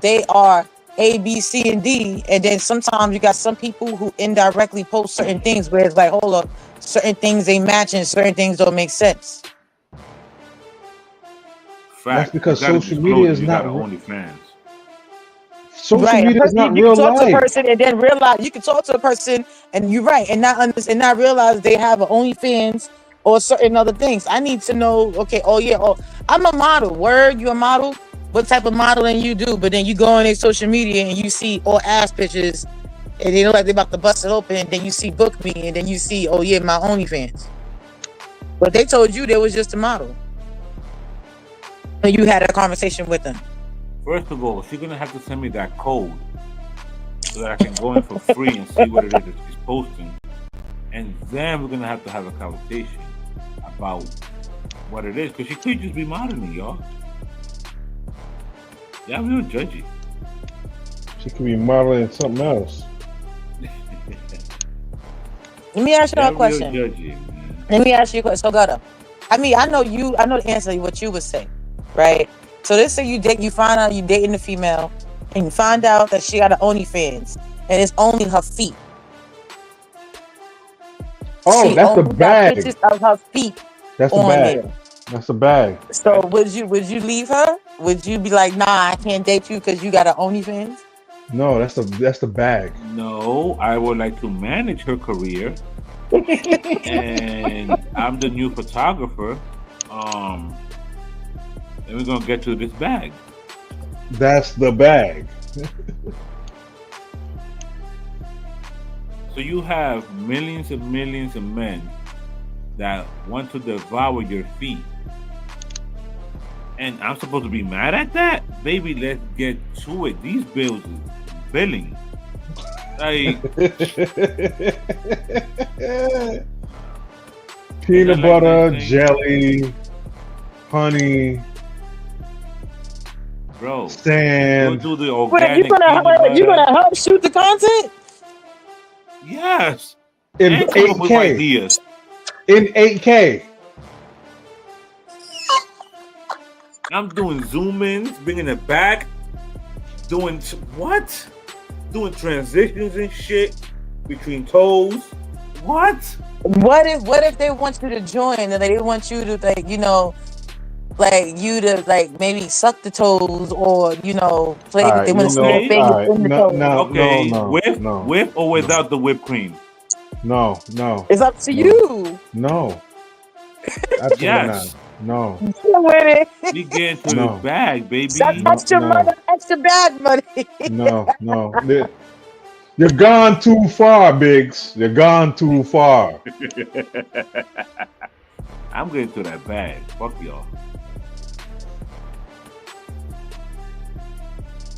they are A, B, C, and D, and then sometimes you got some people who indirectly post certain things where it's like, hold up, certain things they match and certain things don't make sense. That's because You gotta social media is disclose you not got OnlyFans. social Right, media is not you real can talk to a life. person and then realize you can talk to a person and you're right and not realize they have an OnlyFans or certain other things. I need to know. Okay, I'm a model. Word, you a model? What type of modeling you do? But then you go on their social media and you see all ass pictures, and they look like they about to bust it open. And then you see book me, and then you see my OnlyFans. But they told you they was just a model, and you had a conversation with them. First of all, she's gonna have to send me that code so that I can go in for free and see what it is that she's posting, and then we're gonna have to have a conversation about what it is, because she could just be modeling, y'all. Yeah, I'm real judgy. She could be modeling something else. Let me ask you a question. Real judgy, man. Let me ask you a question. So, Gutta, I know the answer to what you would say, right? So let's say you find out you dating a female, and you find out that she got an OnlyFans, and it's only her feet. Oh, She that's the only got bag. pictures of her feet That's the on bag. there. That's the bag. So would you leave her? Would you be like, nah, I can't date you because you got an OnlyFans? No, that's the bag. No, I would like to manage her career, and I'm the new photographer. And we're gonna get to this bag. That's the bag. So you have millions and millions of men that want to devour your feet, and I'm supposed to be mad at that? Baby, let's get to it. These bills is billing. Like peanut butter, jelly, honey, bro, sand. do the Wait, organic you gonna help shoot the content? Yes. In And come up with 8K. ideas. In 8K. I'm doing zoom ins, bringing it back, doing what? Doing transitions and shit between toes. What? What if they want you to join and they want you to maybe suck the toes or play All with right, they want to see their all fingers right. in the No, toes. no, Okay, no, with or without the whipped cream? no. It's up to you. No. Absolutely Yes. not. No. With it. You get into No. the bag, baby. That's extra money, extra bag money. No. You've gone too far, Biggs. You've gone too far. I'm getting to that bag. Fuck y'all.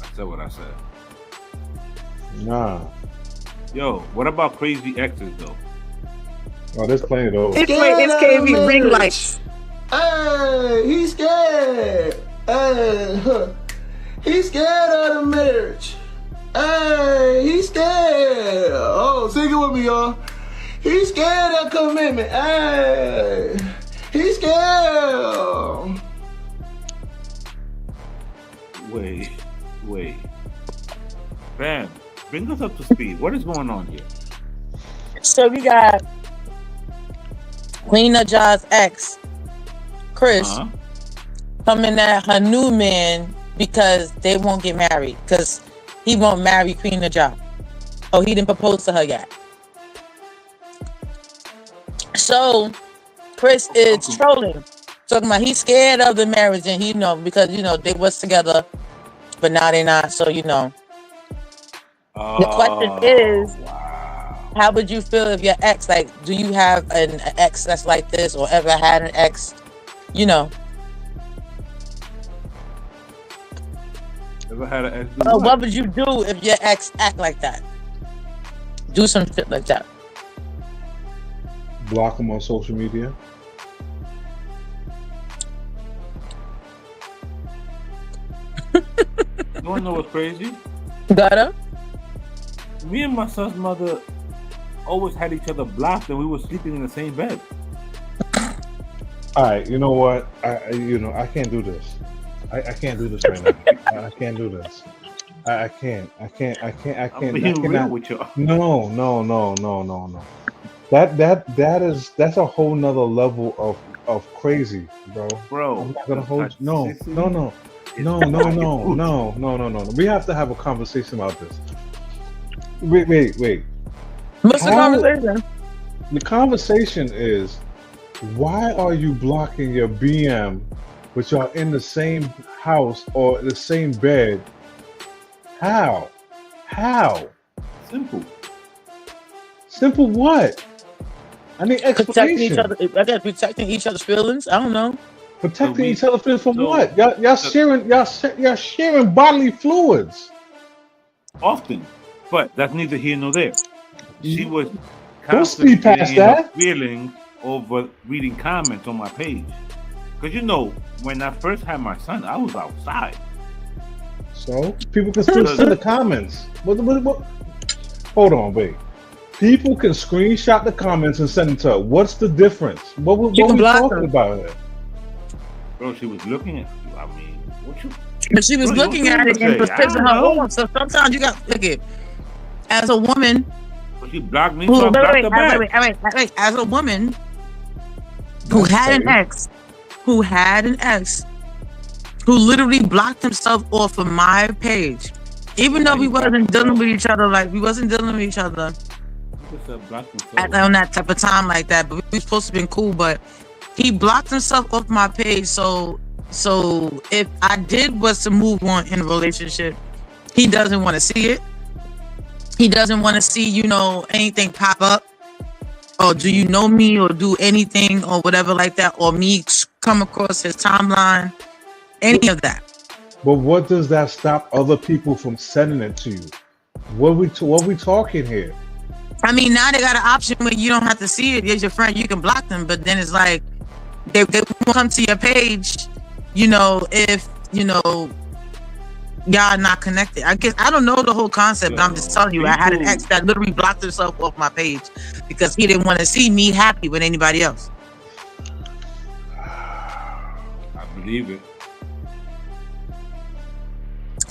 I said what I said. Nah. Yo, what about crazy exes though? Oh, there's plenty of those. It's KB ring lights. Hey, he's scared. Hey, he's scared of the marriage. Hey, he's scared. Oh, sing it with me, y'all. He's scared of commitment. Hey, he's scared. Wait. Fam, bring us up to speed. What is going on here? So we got Queen Najah's ex, Chris, coming at her new man because they won't get married because he won't marry Queen Najah. Oh, he didn't propose to her yet. So Chris is trolling, talking about he's scared of the marriage and because they was together, but now they're not. So the question is, how would you feel if your ex, do you have an ex that's like this or ever had an ex, Ever had an ex? what would you do if your ex act like that? Do some shit like that. Block them on social media. You wanna know what's crazy? Gutter? Me and my son's mother always had each other blocked, and we were sleeping in the same bed. All right, you know what? I can't do this. I can't do this right now. I can't do this. I can't. I'm being real with you. No. That's a whole nother level of crazy, bro. I'm not gonna hold. No. We have to have a conversation about this. Wait. What's the conversation? The conversation is, why are you blocking your BM, which are in the same house or the same bed? How? Simple what? I need explanation. Protecting each other's feelings. I don't know. Protecting each other's feelings from what? Y'all sharing bodily fluids. Often, but that's neither here nor there. She was Don't speed past that. Feelings over reading comments on my page, because when I first had my son, I was outside. So people can still send the comments. What? Hold on, wait. People can screenshot the comments and send them to her. What's the difference? What we talking about here? Bro, she was looking at you. I mean, what you? But she was looking at it and it was pissing her off. So sometimes you got to look at as a woman. But she blocked me. So wait. As a woman who had an ex, who literally blocked himself off of my page, even though we wasn't dealing with each other on that type of time like that, but we were supposed to be cool. But he blocked himself off my page. So if I was to move on in a relationship, he doesn't want to see it. He doesn't want to see, anything pop up, or do you know me, or do anything, or whatever like that, or me come across his timeline, any of that. But what does that stop other people from sending it to you? What we talking here? I mean, now they got an option where you don't have to see it. There's your friend, you can block them, but then it's like they won't come to your page, if y'all not connected. I guess I don't know the whole concept, but I'm just telling you, I had an ex that literally blocked himself off my page because he didn't want to see me happy with anybody else. I believe it.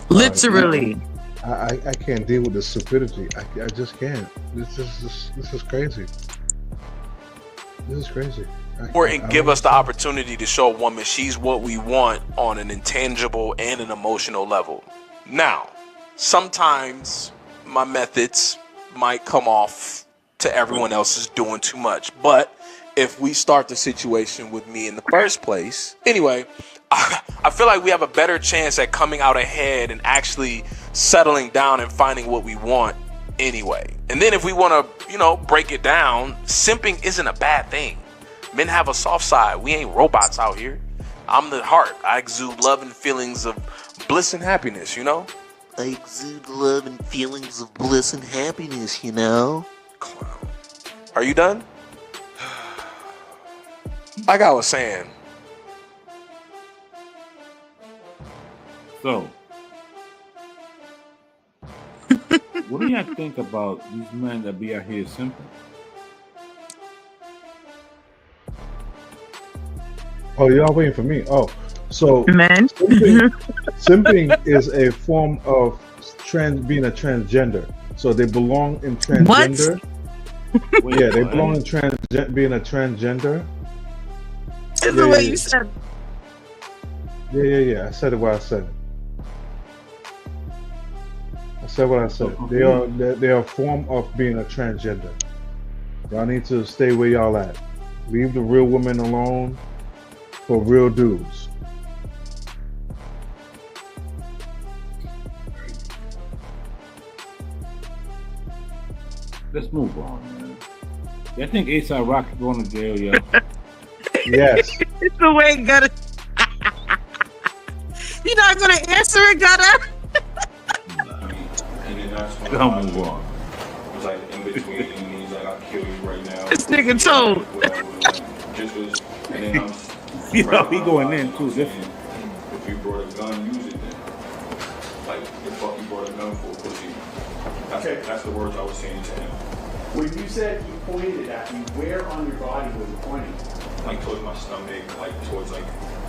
Literally. I can't deal with the stupidity. I just can't. This is crazy. This is crazy. And give us the opportunity to show a woman she's what we want on an intangible and an emotional level. Now, sometimes my methods might come off to everyone else as doing too much, but if we start the situation with me in the first place, anyway, I feel like we have a better chance at coming out ahead and actually settling down and finding what we want anyway. And then if we want to, break it down, simping isn't a bad thing. Men have a soft side. We ain't robots out here. I'm the heart. I exude love and feelings of bliss and happiness, I exude love and feelings of bliss and happiness, Clown. Are you done? Like I was saying. So, what do y'all think about these men that be out here simping? Oh, y'all waiting for me? Oh, so man, simping is a form of being a transgender. So they belong in transgender. What? Yeah, they belong in being a transgender. That's the way you said. Yeah. I said it what I said. I said what I said. They are a form of being a transgender. Y'all need to stay where y'all at. Leave the real women alone for real dudes. Let's move on, man. I think A$AP Rocky going to jail, yo. Yes. It's the way Gutter. You're not gonna answer it, Gutter. Don't move on. It's like in between, and he's like, "I'll kill you right now." This nigga told. And then I'm he going in too. Listen. If you brought a gun, use it then. Like, the fuck you brought a gun for, pussy. That's the words I was saying to him. When you said he pointed it at you, where on your body was he pointing? Like, towards my stomach, like, towards, like,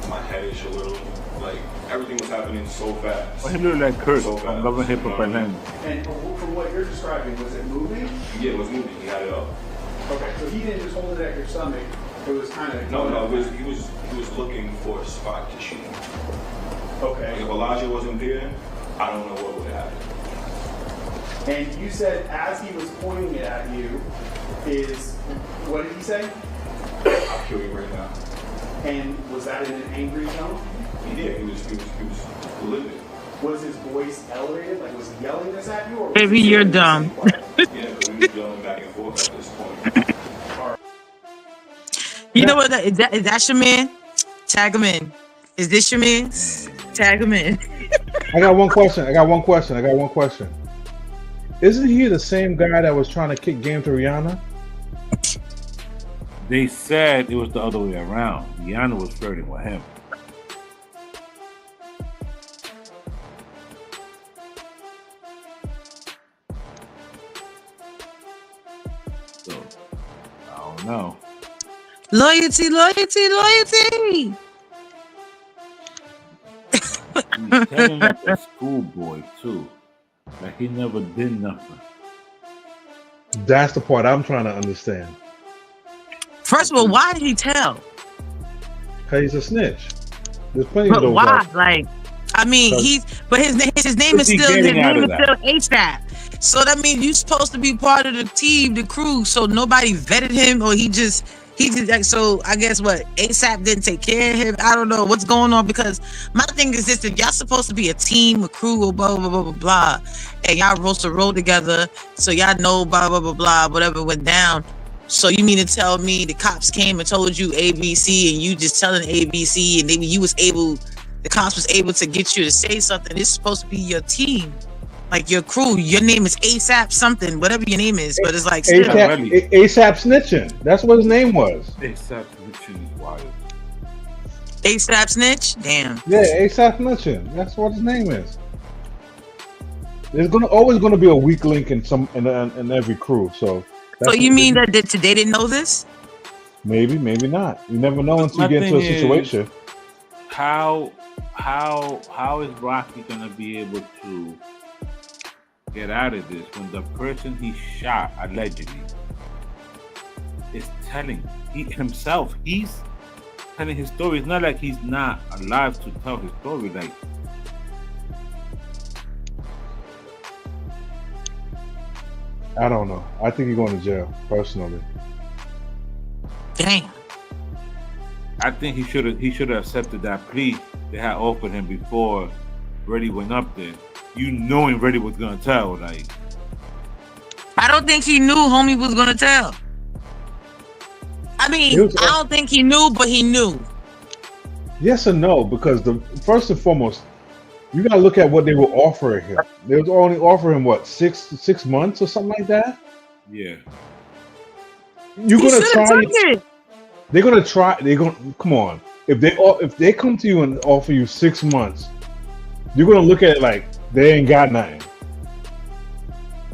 my headish a little. Like, everything was happening so fast. Well, he looked like Kurt So from fast. Love and Hip Hop Atlanta. And from what you're describing, was it moving? Yeah, it was moving. He had it up. Okay, so he didn't just hold it at your stomach. It was kind of No, he was looking for a spot to shoot. Okay. If Elijah wasn't there, I don't know what would have happened. And you said as he was pointing it at you, what did he say? I'll kill you right now. And was that in an angry tone? Yeah, he was livid. Was his voice elevated? Like, was he yelling this at you? Or was Baby, he you're saying dumb. Yeah, but we were yelling back and forth at this point. You know what? Is that your man? Tag him in. Is this your man? Tag him in. I got one question. Isn't he the same guy that was trying to kick game to Rihanna? They said it was the other way around. Rihanna was flirting with him. So, I don't know. Loyalty. He's telling like a schoolboy too. Like he never did nothing. That's the part I'm trying to understand. First of all, why did he tell? Cause he's a snitch. There's plenty of But those. why? out there. Like, I mean, his name What's is he still getting out of that? ASAP. So that means you're supposed to be part of the team, the crew. So nobody vetted him, or he just like. So I guess what ASAP didn't take care of him. I don't know what's going on, because my thing is this: if y'all supposed to be a team, a crew, or blah blah blah blah blah, and y'all roast a roll together, so y'all know blah blah blah blah whatever went down. So you mean to tell me the cops came and told you ABC, and you just telling ABC, and the cops was able to get you to say something? It's supposed to be your team, like your crew. Your name is ASAP something, whatever your name is, but it's like still. ASAP snitching. That's what his name was. ASAP snitching is wild. ASAP snitch? Damn. Yeah, ASAP snitching. That's what his name is. There's always gonna be a weak link in every crew. So you mean that they didn't know this? Maybe not. You never know until you get into a situation. How is Rocky gonna be able to get out of this when the person he shot allegedly is telling he's telling his story? It's not like he's not alive to tell his story. Like, I don't know. I think he's going to jail, personally. Damn. I think he should have accepted that plea they had offered him before Reddy went up there. You knowing Reddy was gonna tell, like. I don't think he knew homie was gonna tell. I mean, I don't think he knew, but he knew. Yes and no, because first and foremost, you gotta look at what they were offering him. They was only offering him what, 6 months or something like that. Yeah. You're gonna try. They're gonna try. They're gonna come on. If they come to you and offer you 6 months, you're gonna look at it like they ain't got nothing.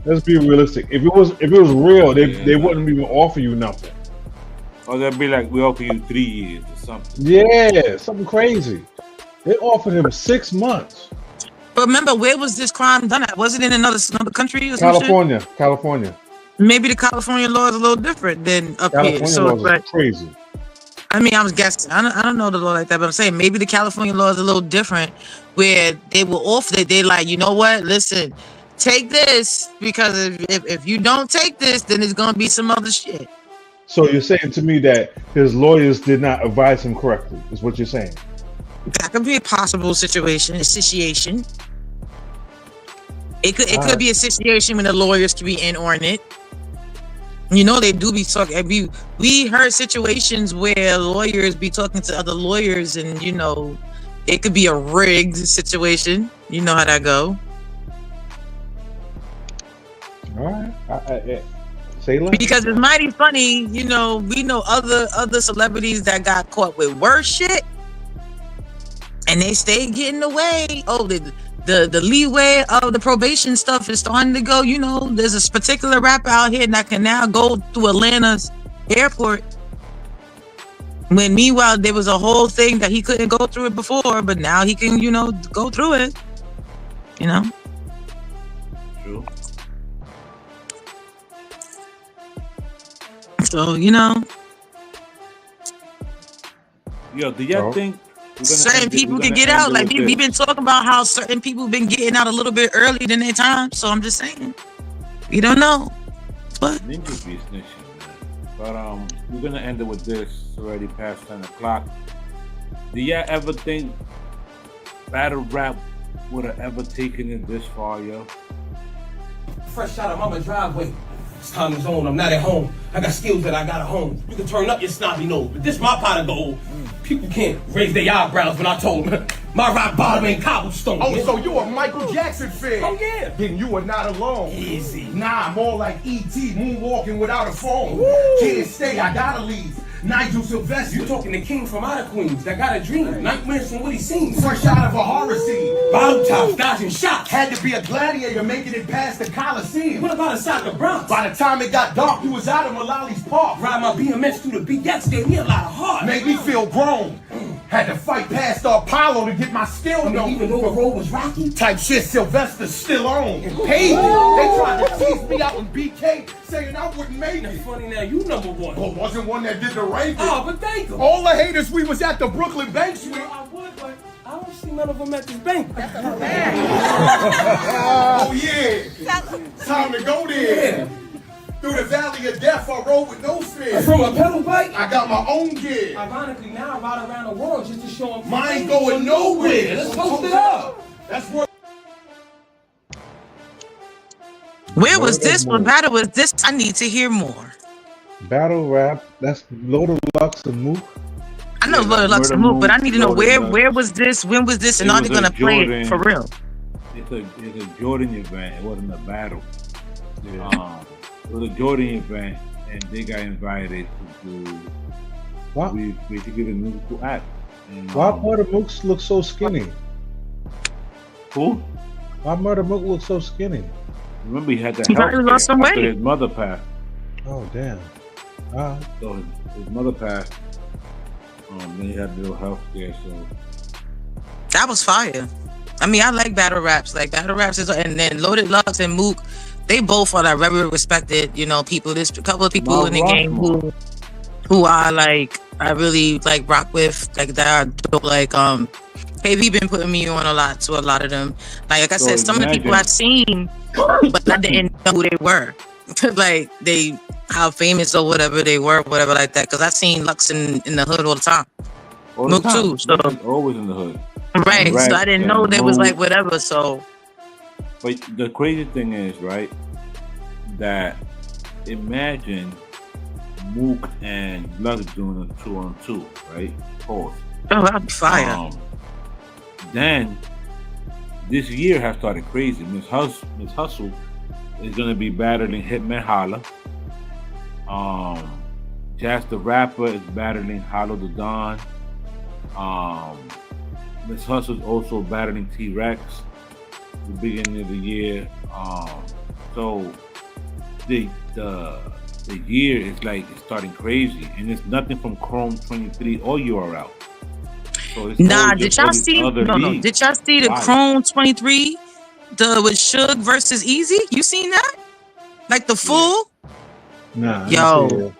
Let's be realistic. If it was real, they wouldn't even offer you nothing. Or they'd be like, we offer you 3 years or something. Yeah, something crazy. They offered him 6 months. But remember, where was this crime done at? Was it in another country or something? California. Maybe the California law is a little different than up here. So law is like crazy. I mean, I was guessing. I don't know the law like that, but I'm saying maybe the California law is a little different, where they will offer it. They like, you know what? Listen, take this, because if you don't take this, then it's gonna be some other shit. So you're saying to me that his lawyers did not advise him correctly? Is what you're saying? That could be a possible situation. It could be a situation when the lawyers could be in on it. You know, they do be talking. We heard situations where lawyers be talking to other lawyers, and you know, it could be a rigged situation. You know how that go. All right. Say less. Because it's mighty funny. You know, we know other celebrities that got caught with worse shit, and they stayed getting away. Oh, the leeway of the probation stuff is starting to go. You know, there's this particular rapper out here that can now go through Atlanta's airport. When meanwhile there was a whole thing that he couldn't go through it before, but now he can, you know, go through it. You know. True. So you know. Yo, do y'all think certain people can get out? Like we've been talking about how certain people been getting out a little bit earlier than their time. So I'm just saying, we don't know. But Ninjas be snitching, man. But we're gonna end it with this. It's already past 10 o'clock. Do y'all ever think battle rap would have ever taken it this far, yo? Fresh out of mama driveway. This time is on, I'm not at home. I got skills that I got at home. You can turn up your snobby nose, but this my pot of gold. People can't raise their eyebrows when I told them my rock bottom ain't cobblestone. Oh, so you a Michael Jackson fan? Oh, yeah. Then you are not alone. Easy. Nah, more like E.T. moonwalking without a phone. Woo. Can't stay, I gotta leave. Nigel Sylvester. You talking to King from out of Queens that got a dream. Nightmares from what he seen. Fresh out of a horror scene. Bottom tops, dodging shots. Had to be a gladiator making it past the Coliseum. What about inside the Bronx? By the time it got dark, you was out of Mullally Park. Ride my BMX through the beat, that gave me a lot of heart. Made me feel grown. Had to fight past Apollo to get my skill known. Even though the road was rocky. Type shit Sylvester still on. Paid. They tried to tease me out in BK, saying I wouldn't make it. Funny now, you number one. Well, wasn't one that did the ranking. Oh, but thank you. All the haters, we was at the Brooklyn Bank Suite. I would, but I don't see none of them at this bank. Oh, yeah. Time to go there. Yeah. Through the valley of death, I rode with no fear. From a pedal bike? I got my own gear. Ironically, now I ride around the world just to show them. Mine going nowhere. Let's post it up. That's what. where was this? What battle was this? I need to hear more. Battle rap. That's Loaded Lux and Mook. I know Loaded Lux and Mook, but I need to know where was this? When was this? And are they gonna play it for real? It's a Jordan event. It wasn't a battle. It was a Jordan event, and they got invited to do. What? We basically did a musical act. And, Why Murder Mook look so skinny? Who? Why Murder Mook look so skinny? Remember, he had that He probably lost some after weight. his mother passed. Oh damn! So his mother passed. Then he had a little health scare. So That was fire. I mean, I like battle raps. Like battle raps is, and then Loaded Lux and Mook, they both are like very respected, you know, people. There's a couple of people in the game who are like I really like rock with, like that are dope. Like KV been putting me on a lot of them. Like I said, some of the people I've seen, but I didn't know who they were. Like how famous or whatever they were, whatever like that. Because I've seen Lux in the hood all the time. Mook too. So always in the hood. Right. So I didn't know they was like whatever. So. But the crazy thing is, right, that imagine Mook and Lux doing a 2-on-2, right? Pause. Oh, that'd be fire. Then this year has started crazy. Miss Hustle is gonna be battling Hitman Holla. Jazz the Rapper is battling Hollow the Don. Miss Hustle's also battling T-Rex at the beginning of the year. So the year is like it's starting crazy, and it's nothing from Chrome 23 or URL. So it's did y'all see? No. Did y'all see the Chrome 23? With Suge versus Easy? You seen that? Like the full? Nah. Yo.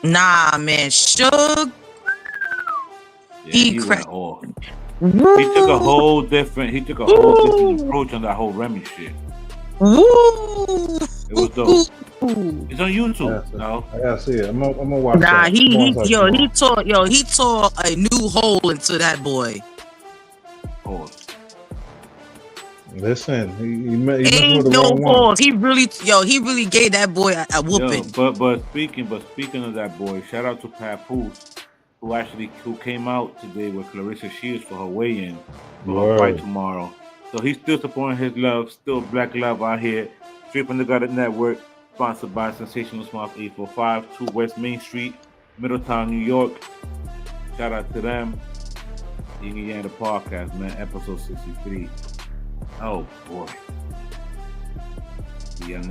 Nah, man. Suge. He went off. He took a whole different approach on that whole Remy shit. Woo! It was dope. It's on YouTube. No, I gotta see it. I'm gonna watch Nah, that. he tore a new hole into that boy. Pause. Listen, he Ain't no pause. He really gave that boy a whooping. But speaking of that boy, shout out to Papoose, who came out today with Clarissa Shields for her weigh-in for her fight tomorrow. So he's still supporting his love, still black love out here. Str8fromdagutta Network, sponsored by Sensational Smart 845, 2 West Main Street, Middletown, New York. Shout out to them. You can get the podcast, man, episode 63. Oh boy. Yeah,